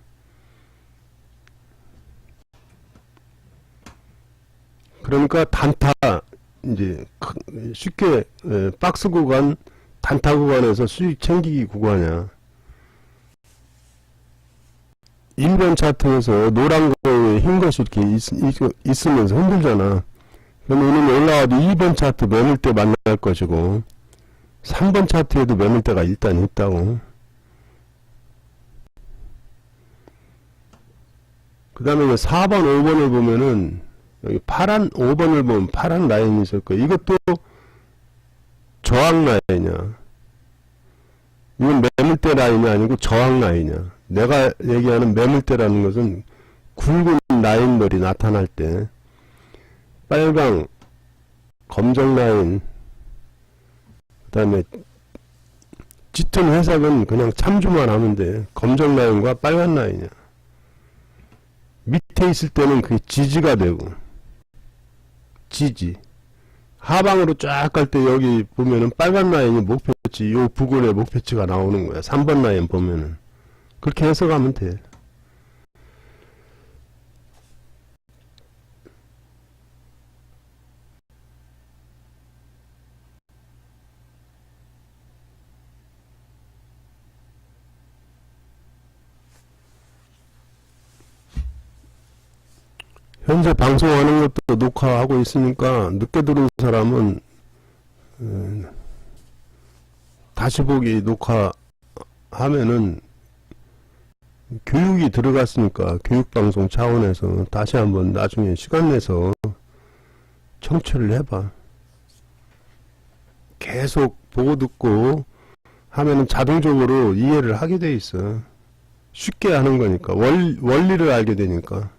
그러니까 단타 이제 쉽게 박스 구간 단타 구간에서 수익 챙기기 구간이야. 1번 차트에서 노란 거에 흰 것이 이렇게 있으면서 흔들잖아. 그럼 이는 올라와도 2번 차트 매물대 만날 것이고 3번 차트에도 매물대가 일단 있다고. 그 다음에 4번, 5번을 보면은 여기 파란 5번을 보면 파란 라인이 있을 거야. 이것도 저항 라인이야. 이건 매물대 라인이 아니고 저항 라인이야. 내가 얘기하는 매물대라는 것은 굵은 라인들이 나타날 때 빨강, 검정 라인, 그 다음에 짙은 회색은 그냥 참조만 하면 돼. 검정 라인과 빨간 라인이야. 밑에 있을 때는 그게 지지가 되고 지지. 하방으로 쫙 갈 때 여기 보면은 빨간 라인이 목표치, 요 부근에 목표치가 나오는 거야. 3번 라인 보면은. 그렇게 해석하면 돼. 현재 방송하는 것도 녹화하고 있으니까 늦게 들은 사람은 다시 보기 녹화하면은 교육이 들어갔으니까 교육방송 차원에서 다시 한번 나중에 시간 내서 청취를 해봐. 계속 보고 듣고 하면은 자동적으로 이해를 하게 돼 있어. 쉽게 하는 거니까. 원리를 알게 되니까.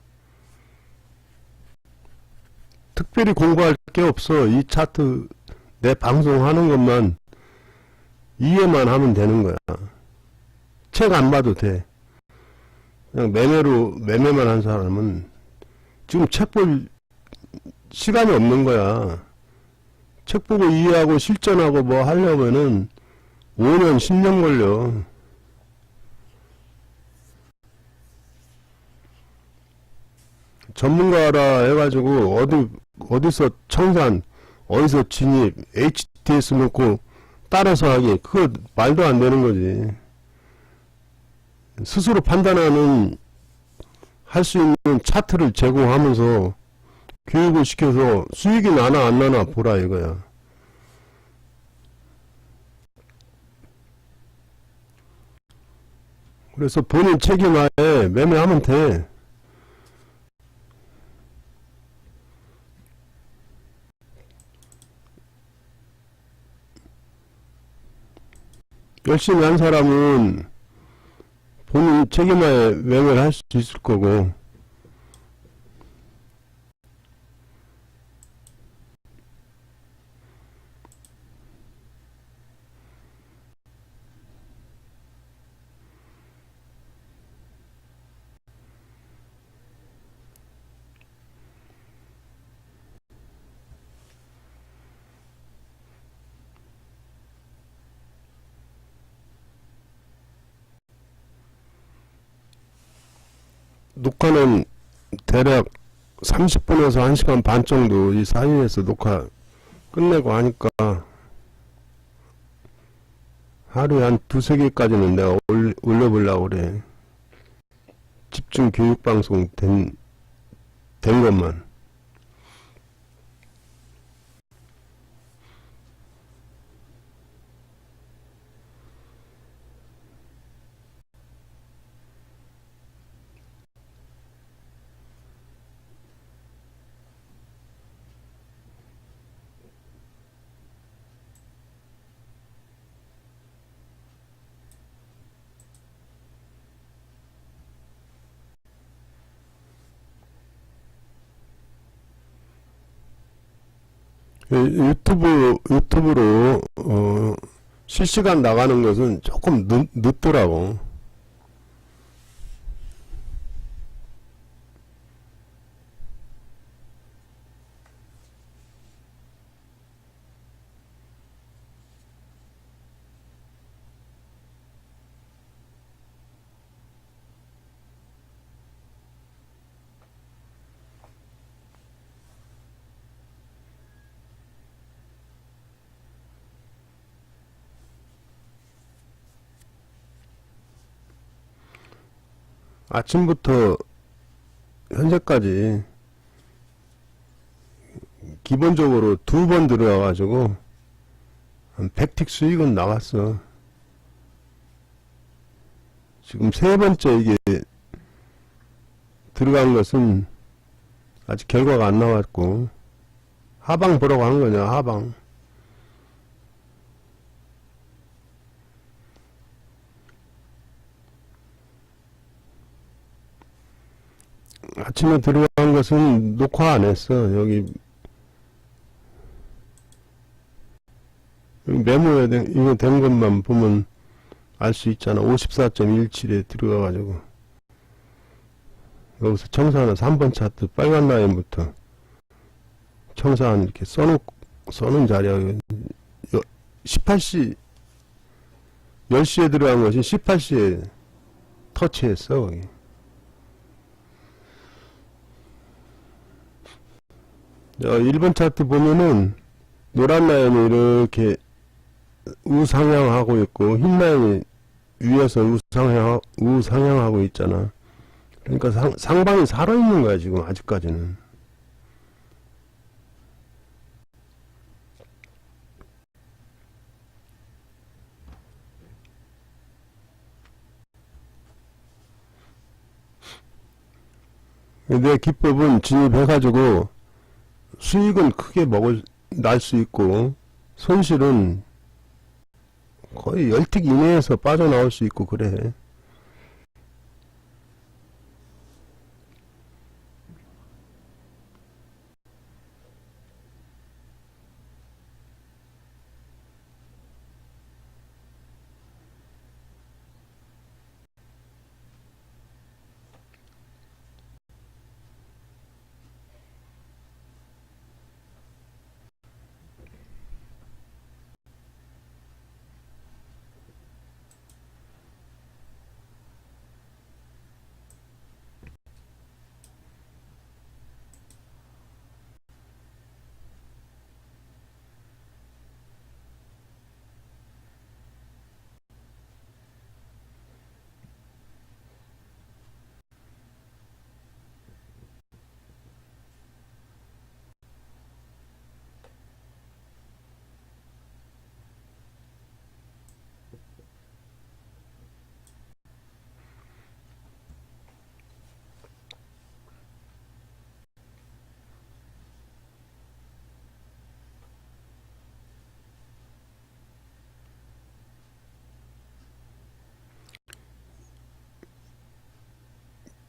특별히 공부할 게 없어. 이 차트 내 방송하는 것만 이해만 하면 되는 거야. 책 안 봐도 돼. 그냥 매매만 한 사람은 지금 책 볼 시간이 없는 거야. 책 보고 이해하고 실전하고 뭐 하려면은 5년, 10년 걸려. 전문가라 해가지고 어디서 청산, 어디서 진입, HTS 놓고 따라서 하기, 그거 말도 안 되는 거지. 스스로 판단하는 할 수 있는 차트를 제공하면서 교육을 시켜서 수익이 나나 안 나나 보라 이거야. 그래서 본인 책임하에 매매하면 돼. 열심히 한 사람은 본인 책임하에 매매를 할 수 있을 거고, 녹화는 대략 30분에서 1시간 반 정도 이 사이에서 녹화 끝내고 하니까 하루에 한 두세 개까지는 내가 올려보려고 그래. 집중 교육 방송 된 것만. 유튜브로, 실시간 나가는 것은 조금 늦더라고. 아침부터 현재까지 기본적으로 2번 들어가가지고 한 100틱 수익은 나왔어. 지금 세 번째 이게 들어간 것은 아직 결과가 안 나왔고, 하방 보러 가는 거냐, 하방. 아침에 들어간 것은 녹화 안 했어. 여기 메모에 이거 된 것만 보면 알 수 있잖아. 54.17에 들어가가지고 여기서 청산은 3번 차트 빨간 라인부터 청산 이렇게 써놓은 자리야. 18시 10시에 들어간 것이 18시에 터치했어. 거기. 자, 1번 차트 보면은 노란 라인이 이렇게 우상향하고 있고 흰 라인이 위에서 우상향하고 있잖아. 그러니까 상방이 살아있는 거야 지금 아직까지는. 내 기법은 진입해가지고 수익은 크게 날 수 있고 손실은 거의 10틱 이내에서 빠져나올 수 있고 그래.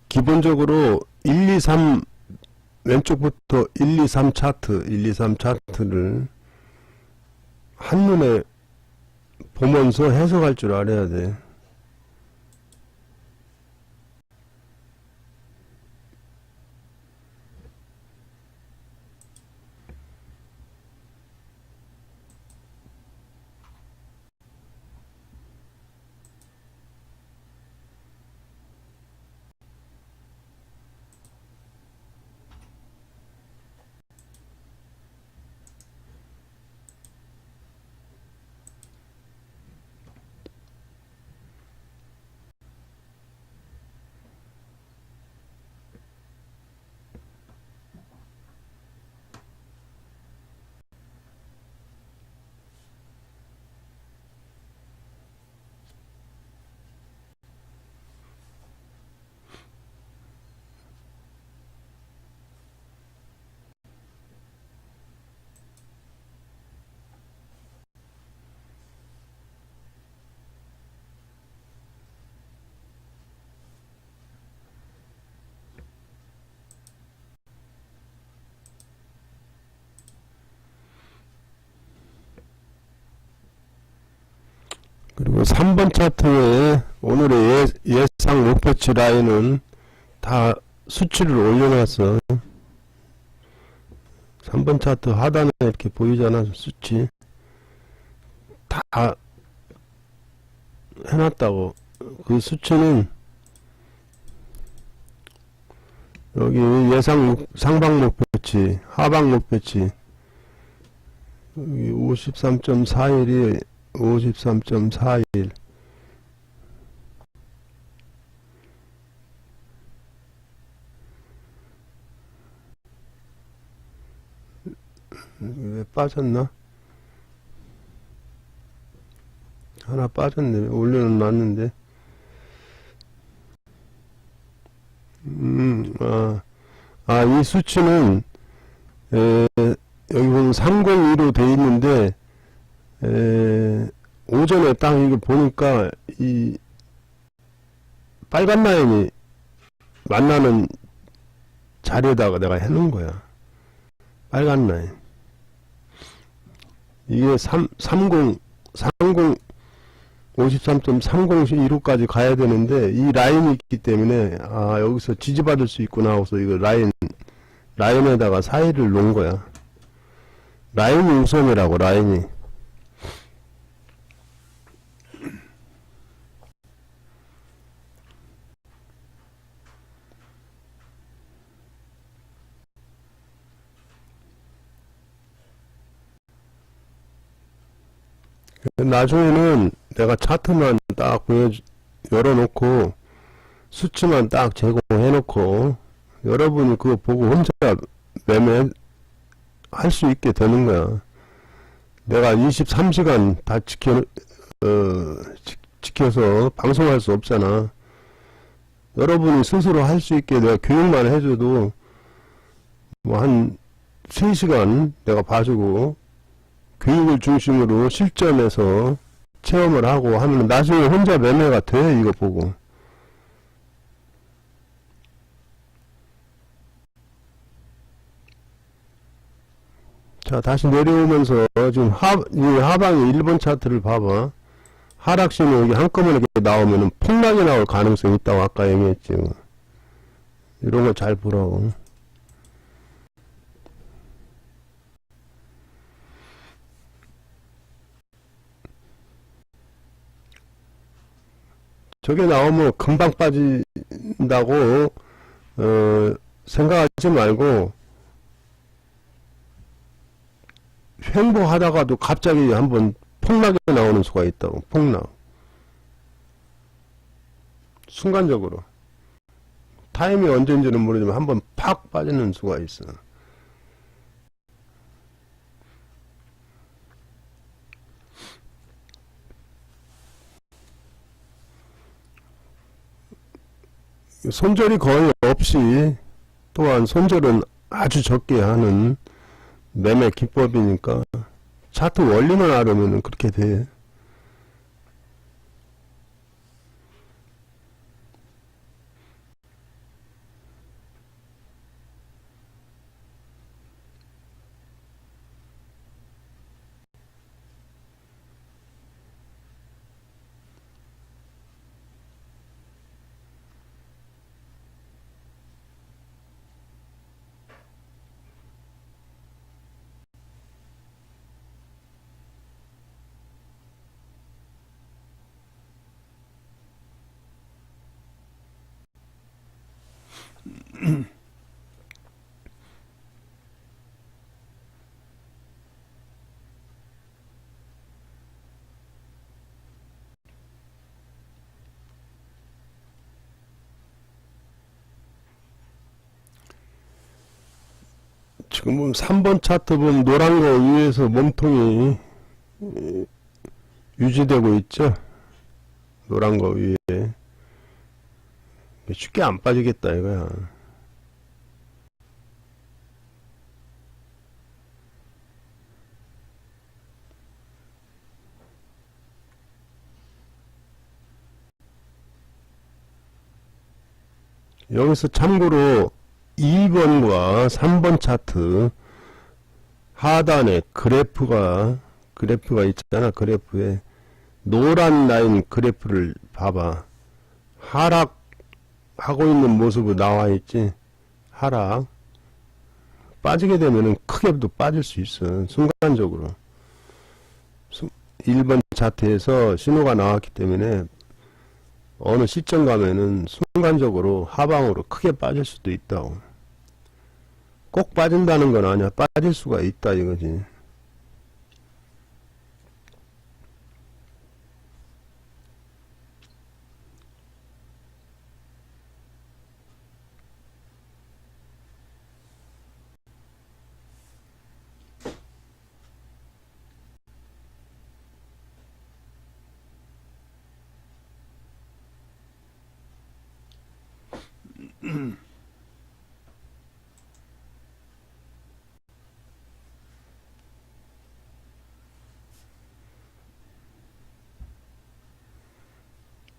기본적으로 1, 2, 3 왼쪽부터 1, 2, 3 차트 1, 2, 3 차트를 한눈에 보면서 해석할 줄 알아야 돼. 그리고 3번 차트에 오늘의 예상 목표치 라인은 다 수치를 올려놨어. 3번 차트 하단에 이렇게 보이잖아. 수치 다 해놨다고. 그 수치는 여기 예상 상방 목표치, 하방 목표치 여기 53.41이 53.41 왜 빠졌나? 하나 빠졌네. 올려는 놨는데. 이 수치는, 여기 보면 302로 돼 있는데, 오전에 딱 이거 보니까, 이, 빨간 라인이 만나는 자리에다가 내가 해놓은 거야. 빨간 라인. 이게 30, 53.3012까지 가야 되는데, 이 라인이 있기 때문에, 여기서 지지받을 수 있구나 하고서 이거 라인에다가 사이를 놓은 거야. 라인이 우선이라고, 라인이. 나중에는 내가 차트만 딱 열어놓고 수치만 딱 제공해놓고 여러분이 그거 보고 혼자 매매 할 수 있게 되는 거야. 내가 23시간 다 지켜서 방송할 수 없잖아. 여러분이 스스로 할 수 있게 내가 교육만 해줘도 뭐 한 3시간 내가 봐주고 교육을 중심으로 실전에서 체험을 하고 하면 나중에 혼자 매매가 돼. 이거 보고. 자, 다시 내려오면서 지금 이 하방의 1번 차트를 봐봐. 하락신이 여기 한꺼번에 이렇게 나오면은 폭락이 나올 가능성이 있다고 아까 얘기했지. 이런 거 잘 보라고. 저게 나오면 금방 빠진다고 생각하지 말고 횡보하다가도 갑자기 한번 폭락이 나오는 수가 있다고. 폭락 순간적으로 타임이 언제인지는 모르지만 한번 팍 빠지는 수가 있어. 손절이 거의 없이, 또한 손절은 아주 적게 하는 매매 기법이니까 차트 원리만 알으면 그렇게 돼. 지금 보면 3번 차트 보면 노란 거 위에서 몸통이 유지되고 있죠. 노란 거 위에 쉽게 안 빠지겠다 이거야. 여기서 참고로 2번과 3번 차트 하단에 그래프가 있잖아. 그래프에 노란 라인 그래프를 봐봐. 하락하고 있는 모습으로 나와 있지. 하락. 빠지게 되면은 크게 또 빠질 수 있어. 순간적으로. 1번 차트에서 신호가 나왔기 때문에 어느 시점 가면은 순간적으로 하방으로 크게 빠질 수도 있다고. 꼭 빠진다는 건 아니야. 빠질 수가 있다 이거지.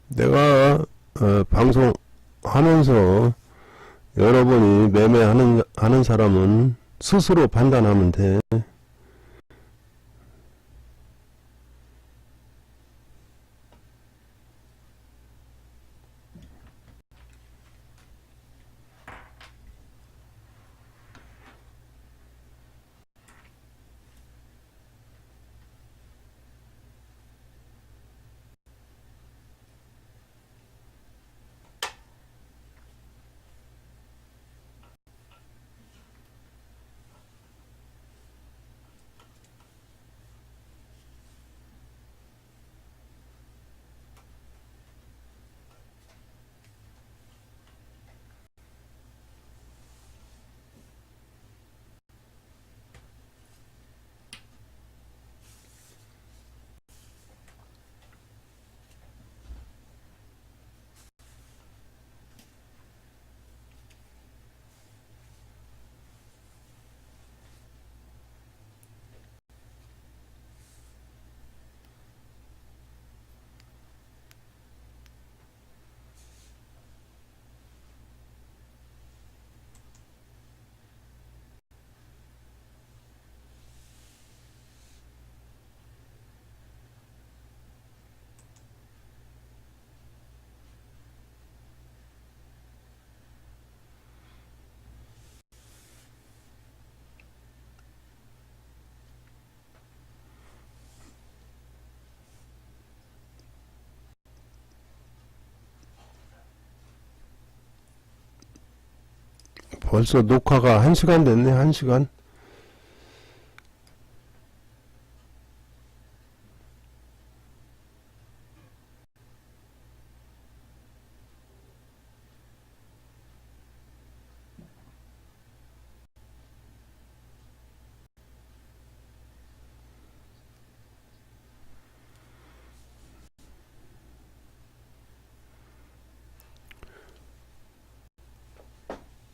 내가 방송하면서 여러분이 하는 사람은 스스로 판단하면 돼. 벌써 녹화가 1시간 됐네. 1시간.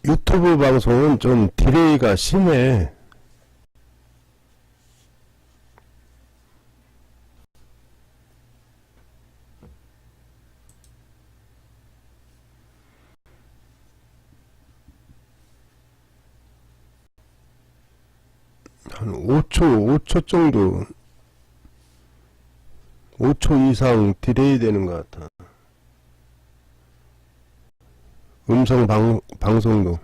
유튜브 방송은 좀 디레이가 심해. 한 5초 정도, 5초 이상 디레이 되는 것 같아. 방송도.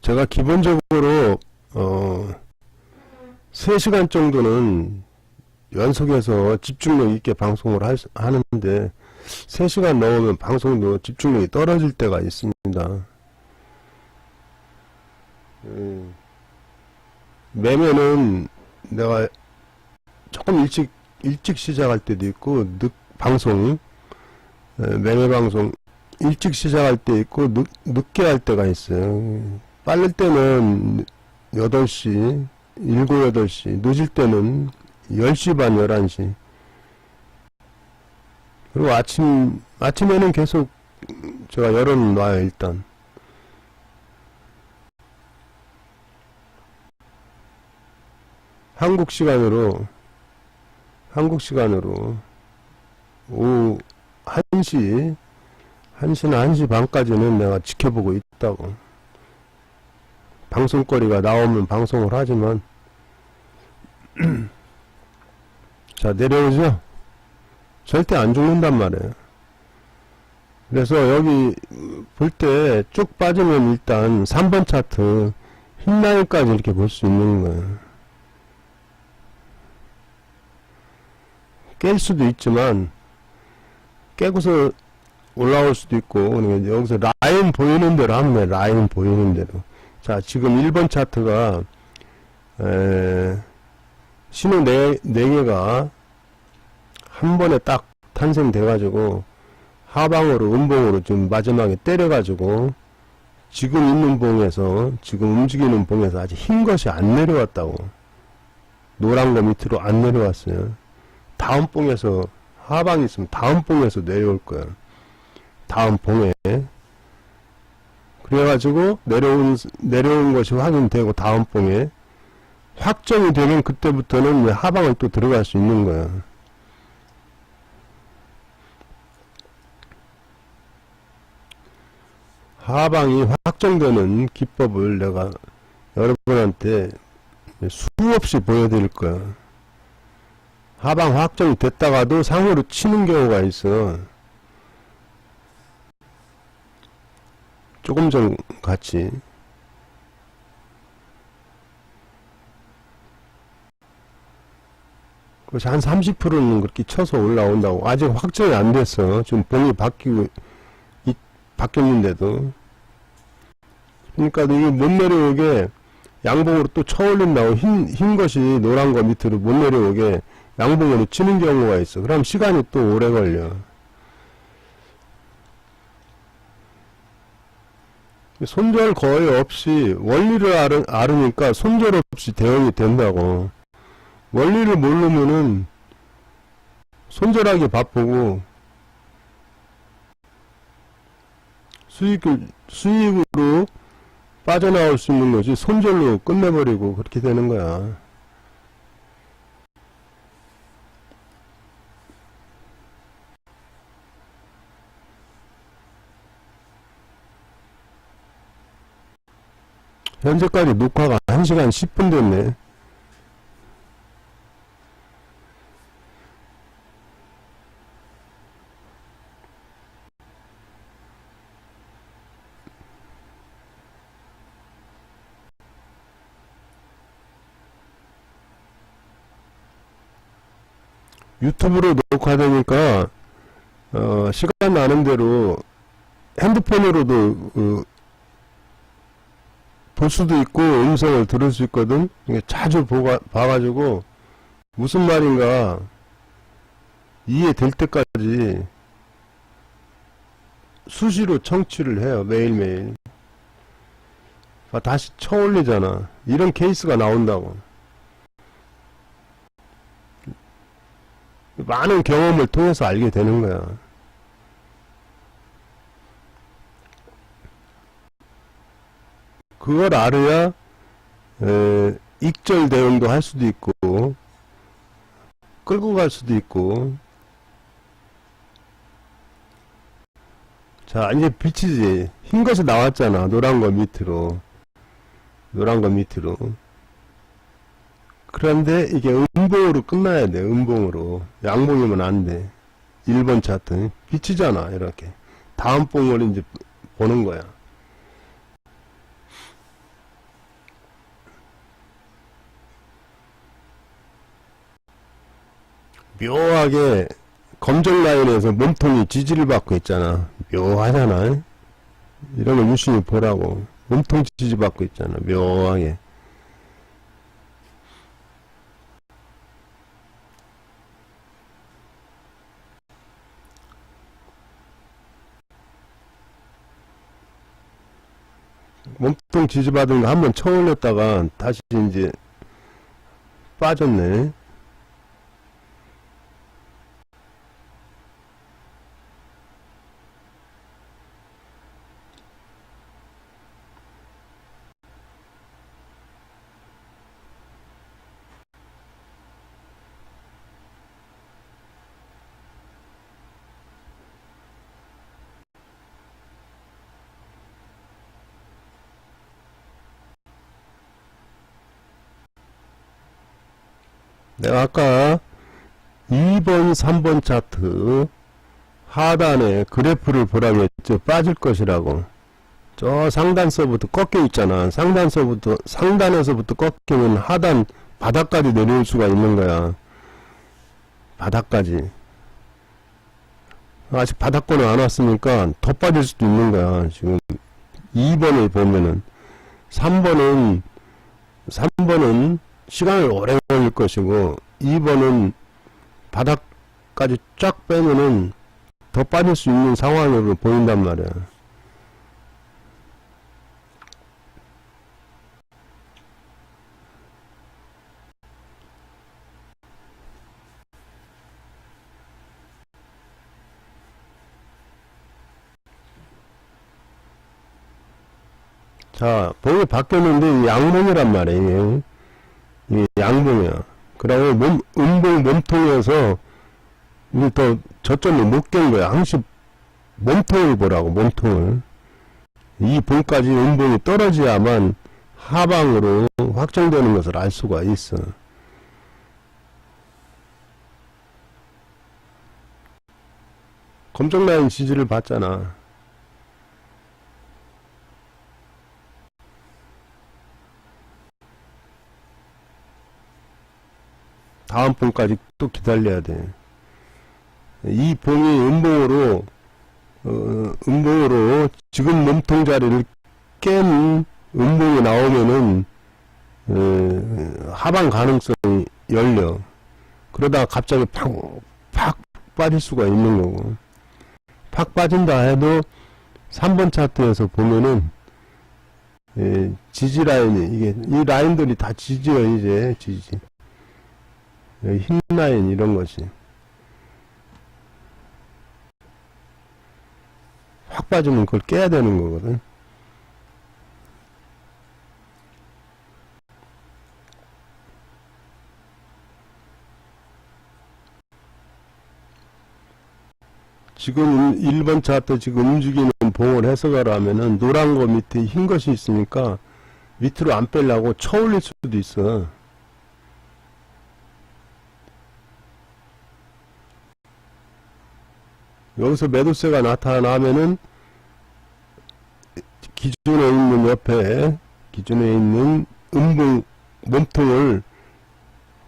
제가 기본적으로 3시간 정도는 연속해서 집중력 있게 방송을 하는데 3시간 넘으면 방송도 집중력이 떨어질 때가 있습니다. 매매는 내가 조금 일찍 시작할 때도 있고 매매 방송 일찍 시작할 때 있고 늦게 할 때가 있어요. 빠를 때는 8시 7, 8시, 늦을 때는 10시 반, 11시. 그리고 아침에는 계속 제가 열어놔요, 일단. 한국 시간으로 오후 1시나 1시 반까지는 내가 지켜보고 있다고. 방송거리가 나오면 방송을 하지만 자, 내려오죠? 절대 안 죽는단 말이에요. 그래서 여기 볼 때 쭉 빠지면 일단 3번 차트 흰라인까지 이렇게 볼 수 있는 거예요. 깰 수도 있지만 깨고서 올라올 수도 있고, 그러니까 여기서 라인 보이는 대로 하면 돼. 라인 보이는 대로. 자, 지금 1번 차트가 신호 4개가 한 번에 딱 탄생돼 가지고 하방으로 음봉으로 지금 마지막에 때려 가지고 지금 있는 봉에서, 지금 움직이는 봉에서 아직 흰 것이 안 내려왔다고. 노란 거 밑으로 안 내려왔어요. 다음 봉에서, 하방이 있으면 다음 봉에서 내려올 거예요. 다음 봉에. 그래가지고 내려온 것이 확인되고 다음 봉에 확정이 되면 그때부터는 하방을 또 들어갈 수 있는 거예요. 하방이 확정되는 기법을 내가 여러분한테 수없이 보여드릴 거예요. 하방 확정이 됐다가도 상으로 치는 경우가 있어. 조금 전 같이. 그래서 한 30%는 그렇게 쳐서 올라온다고. 아직 확정이 안 됐어. 지금 봉이 바뀌었는데도. 그러니까 이게 못 내려오게 양봉으로 또 쳐올린다고. 흰 것이 노란 거 밑으로 못 내려오게 양봉으로 치는 경우가 있어. 그럼 시간이 또 오래 걸려. 손절 거의 없이 원리를 알으니까 손절 없이 대응이 된다고. 원리를 모르면은 손절하기 바쁘고 수익으로 빠져나올 수 있는 거지 손절로 끝내버리고 그렇게 되는 거야. 현재까지 녹화가 1시간 10분 됐네. 유튜브로 녹화되니까 시간 나는 대로 핸드폰으로도 볼 수도 있고 음성을 들을 수 있거든. 이게 자주 봐가지고 무슨 말인가 이해될 때까지 수시로 청취를 해요. 매일매일. 다시 쳐올리잖아. 이런 케이스가 나온다고. 많은 경험을 통해서 알게 되는 거야. 그걸 알아야 익절 대응도 할 수도 있고 끌고 갈 수도 있고. 자, 이제 빛이지. 흰 것이 나왔잖아. 노란 거 밑으로. 그런데 이게 음봉으로 끝나야 돼. 음봉으로. 양봉이면 안 돼. 1번 차트 빛이잖아. 이렇게 다음 봉을 이제 보는 거야. 묘하게 검정 라인에서 몸통이 지지를 받고 있잖아. 묘하잖아. 이런 걸 유심히 보라고. 몸통 지지 받고 있잖아. 묘하게. 몸통 지지 받은 거 한번 쳐 올렸다가 다시 이제 빠졌네. 내가 아까 2번, 3번 차트 하단에 그래프를 보라고 했죠. 빠질 것이라고. 저 상단서부터 꺾여 있잖아. 상단에서부터 꺾이면 하단 바닥까지 내려올 수가 있는 거야. 바닥까지. 아직 바닥권에 안 왔으니까 더 빠질 수도 있는 거야. 지금 2번을 보면은 3번은 시간을 오래 걸릴 것이고 2번은 바닥까지 쫙 빼면은 더 빠질 수 있는 상황으로 보인단 말이야. 자, 봉이 바뀌었는데 양봉이란 말이에요. 이게 양봉이야. 그러고 음봉 몸통에서 이게 더 저점을 못 깬 거야. 항상 몸통을 보라고, 몸통을. 이 봉까지 음봉이 떨어져야만 하방으로 확정되는 것을 알 수가 있어. 검정 라인 지지를 받잖아. 다음 봉까지 또 기다려야 돼. 이 봉이 음봉으로 지금 몸통 자리를 깬 음봉이 나오면은 하방 가능성이 열려. 그러다가 갑자기 팍 빠질 수가 있는 거고. 팍 빠진다 해도 3번 차트에서 보면은 지지 라인이 이 라인들이 다 지지야. 이제 지지. 흰 라인 이런 것이 확 빠지면 그걸 깨야 되는 거거든. 지금 1번 차트 지금 움직이는 봉을 해석하라 하면은 노란 거 밑에 흰 것이 있으니까 밑으로 안 빼려고 쳐 올릴 수도 있어. 여기서 매도세가 나타나면은 기존에 있는 음봉 몸통을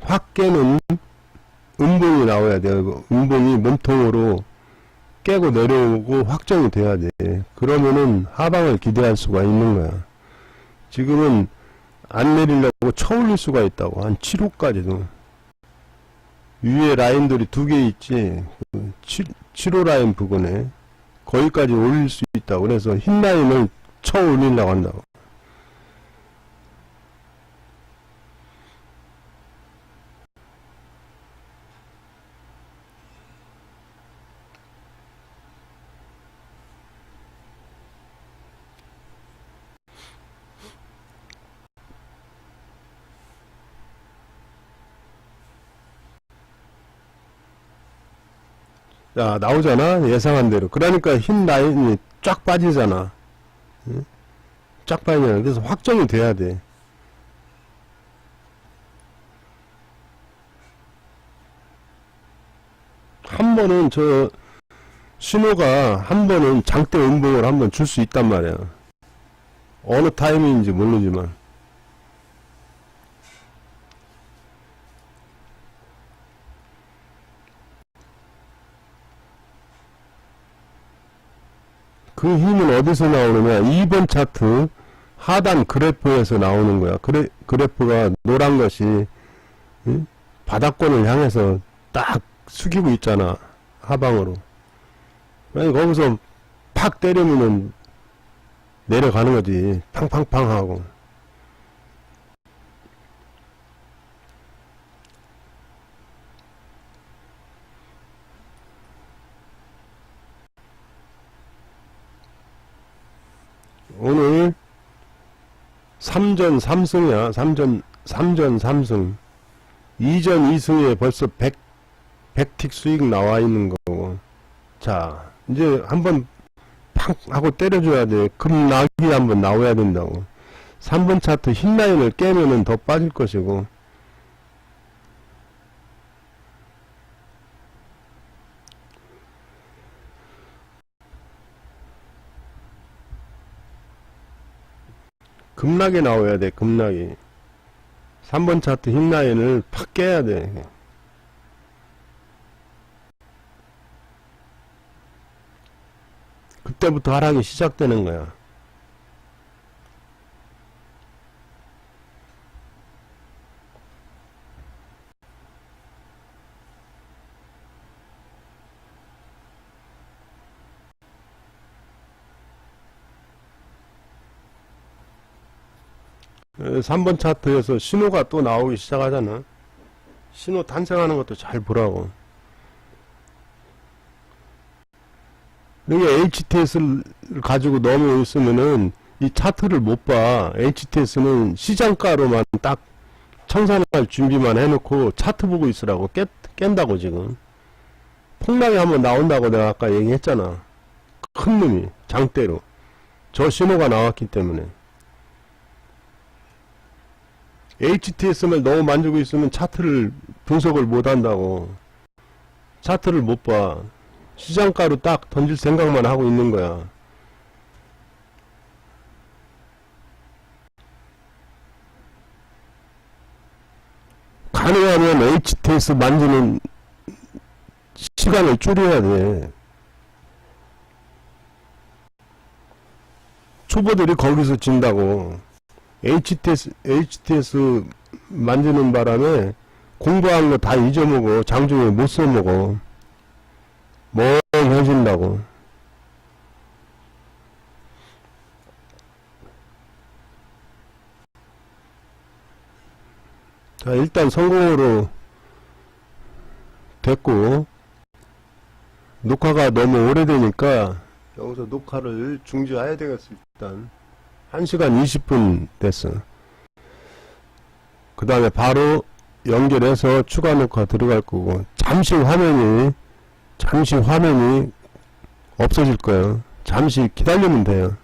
확 깨는 음봉이 나와야 돼요. 음봉이 몸통으로 깨고 내려오고 확정이 돼야 돼. 그러면은 하방을 기대할 수가 있는 거야. 지금은 안 내리려고 쳐올릴 수가 있다고. 한 7호까지도. 위에 라인들이 두 개 있지. 7호 라인 부근에 거기까지 올릴 수 있다고. 그래서 흰 라인을 쳐 올리려고 한다고. 자, 나오잖아. 예상한 대로. 그러니까 흰 라인이 쫙 빠지잖아. 응? 쫙 빠지잖아. 그래서 확정이 돼야 돼. 한 번은 신호가 한 번은 장대 음봉을 한번 줄 수 있단 말이야. 어느 타이밍인지 모르지만. 그 힘은 어디서 나오느냐? 2번 차트 하단 그래프에서 나오는 거야. 그래프가 노란 것이, 응? 바닥권을 향해서 딱 숙이고 있잖아. 하방으로. 그러니까 거기서 팍 때리면은 내려가는 거지. 팡팡팡 하고. 오늘 3전 3승이야. 3전 3승. 2전 2승에 벌써 100틱 수익 나와 있는 거고. 자, 이제 한번 팡 하고 때려줘야 돼. 급락이 한번 나와야 된다고. 3번 차트 흰 라인을 깨면은 더 빠질 것이고. 급락이 나와야 돼. 급락이. 3번 차트 흰 라인을 팍 깨야 돼. 그때부터 하락이 시작되는 거야. 에, 3번 차트에서 신호가 또 나오기 시작하잖아. 신호 탄생하는 것도 잘 보라고. 이게 HTS를 가지고 너무 있으면은 이 차트를 못 봐. HTS는 시장가로만 딱 청산할 준비만 해놓고 차트 보고 있으라고. 깬다고 지금. 폭락이 한번 나온다고 내가 아까 얘기했잖아. 큰 놈이 장대로. 저 신호가 나왔기 때문에. HTS만 너무 만지고 있으면 차트를 분석을 못 한다고. 차트를 못 봐. 시장가로 딱 던질 생각만 하고 있는 거야. 가능하면 HTS 만지는 시간을 줄여야 돼. 초보들이 거기서 진다고. HTS 만지는 바람에 공부한 거 다 잊어먹어. 장중에 못 써먹어. 멍해진다고. 자, 일단 성공으로 됐고, 녹화가 너무 오래되니까 여기서 녹화를 중지해야 되겠어. 일단 1시간 20분 됐어. 그 다음에 바로 연결해서 추가 녹화 들어갈 거고, 잠시 화면이 없어질 거예요. 잠시 기다리면 돼요.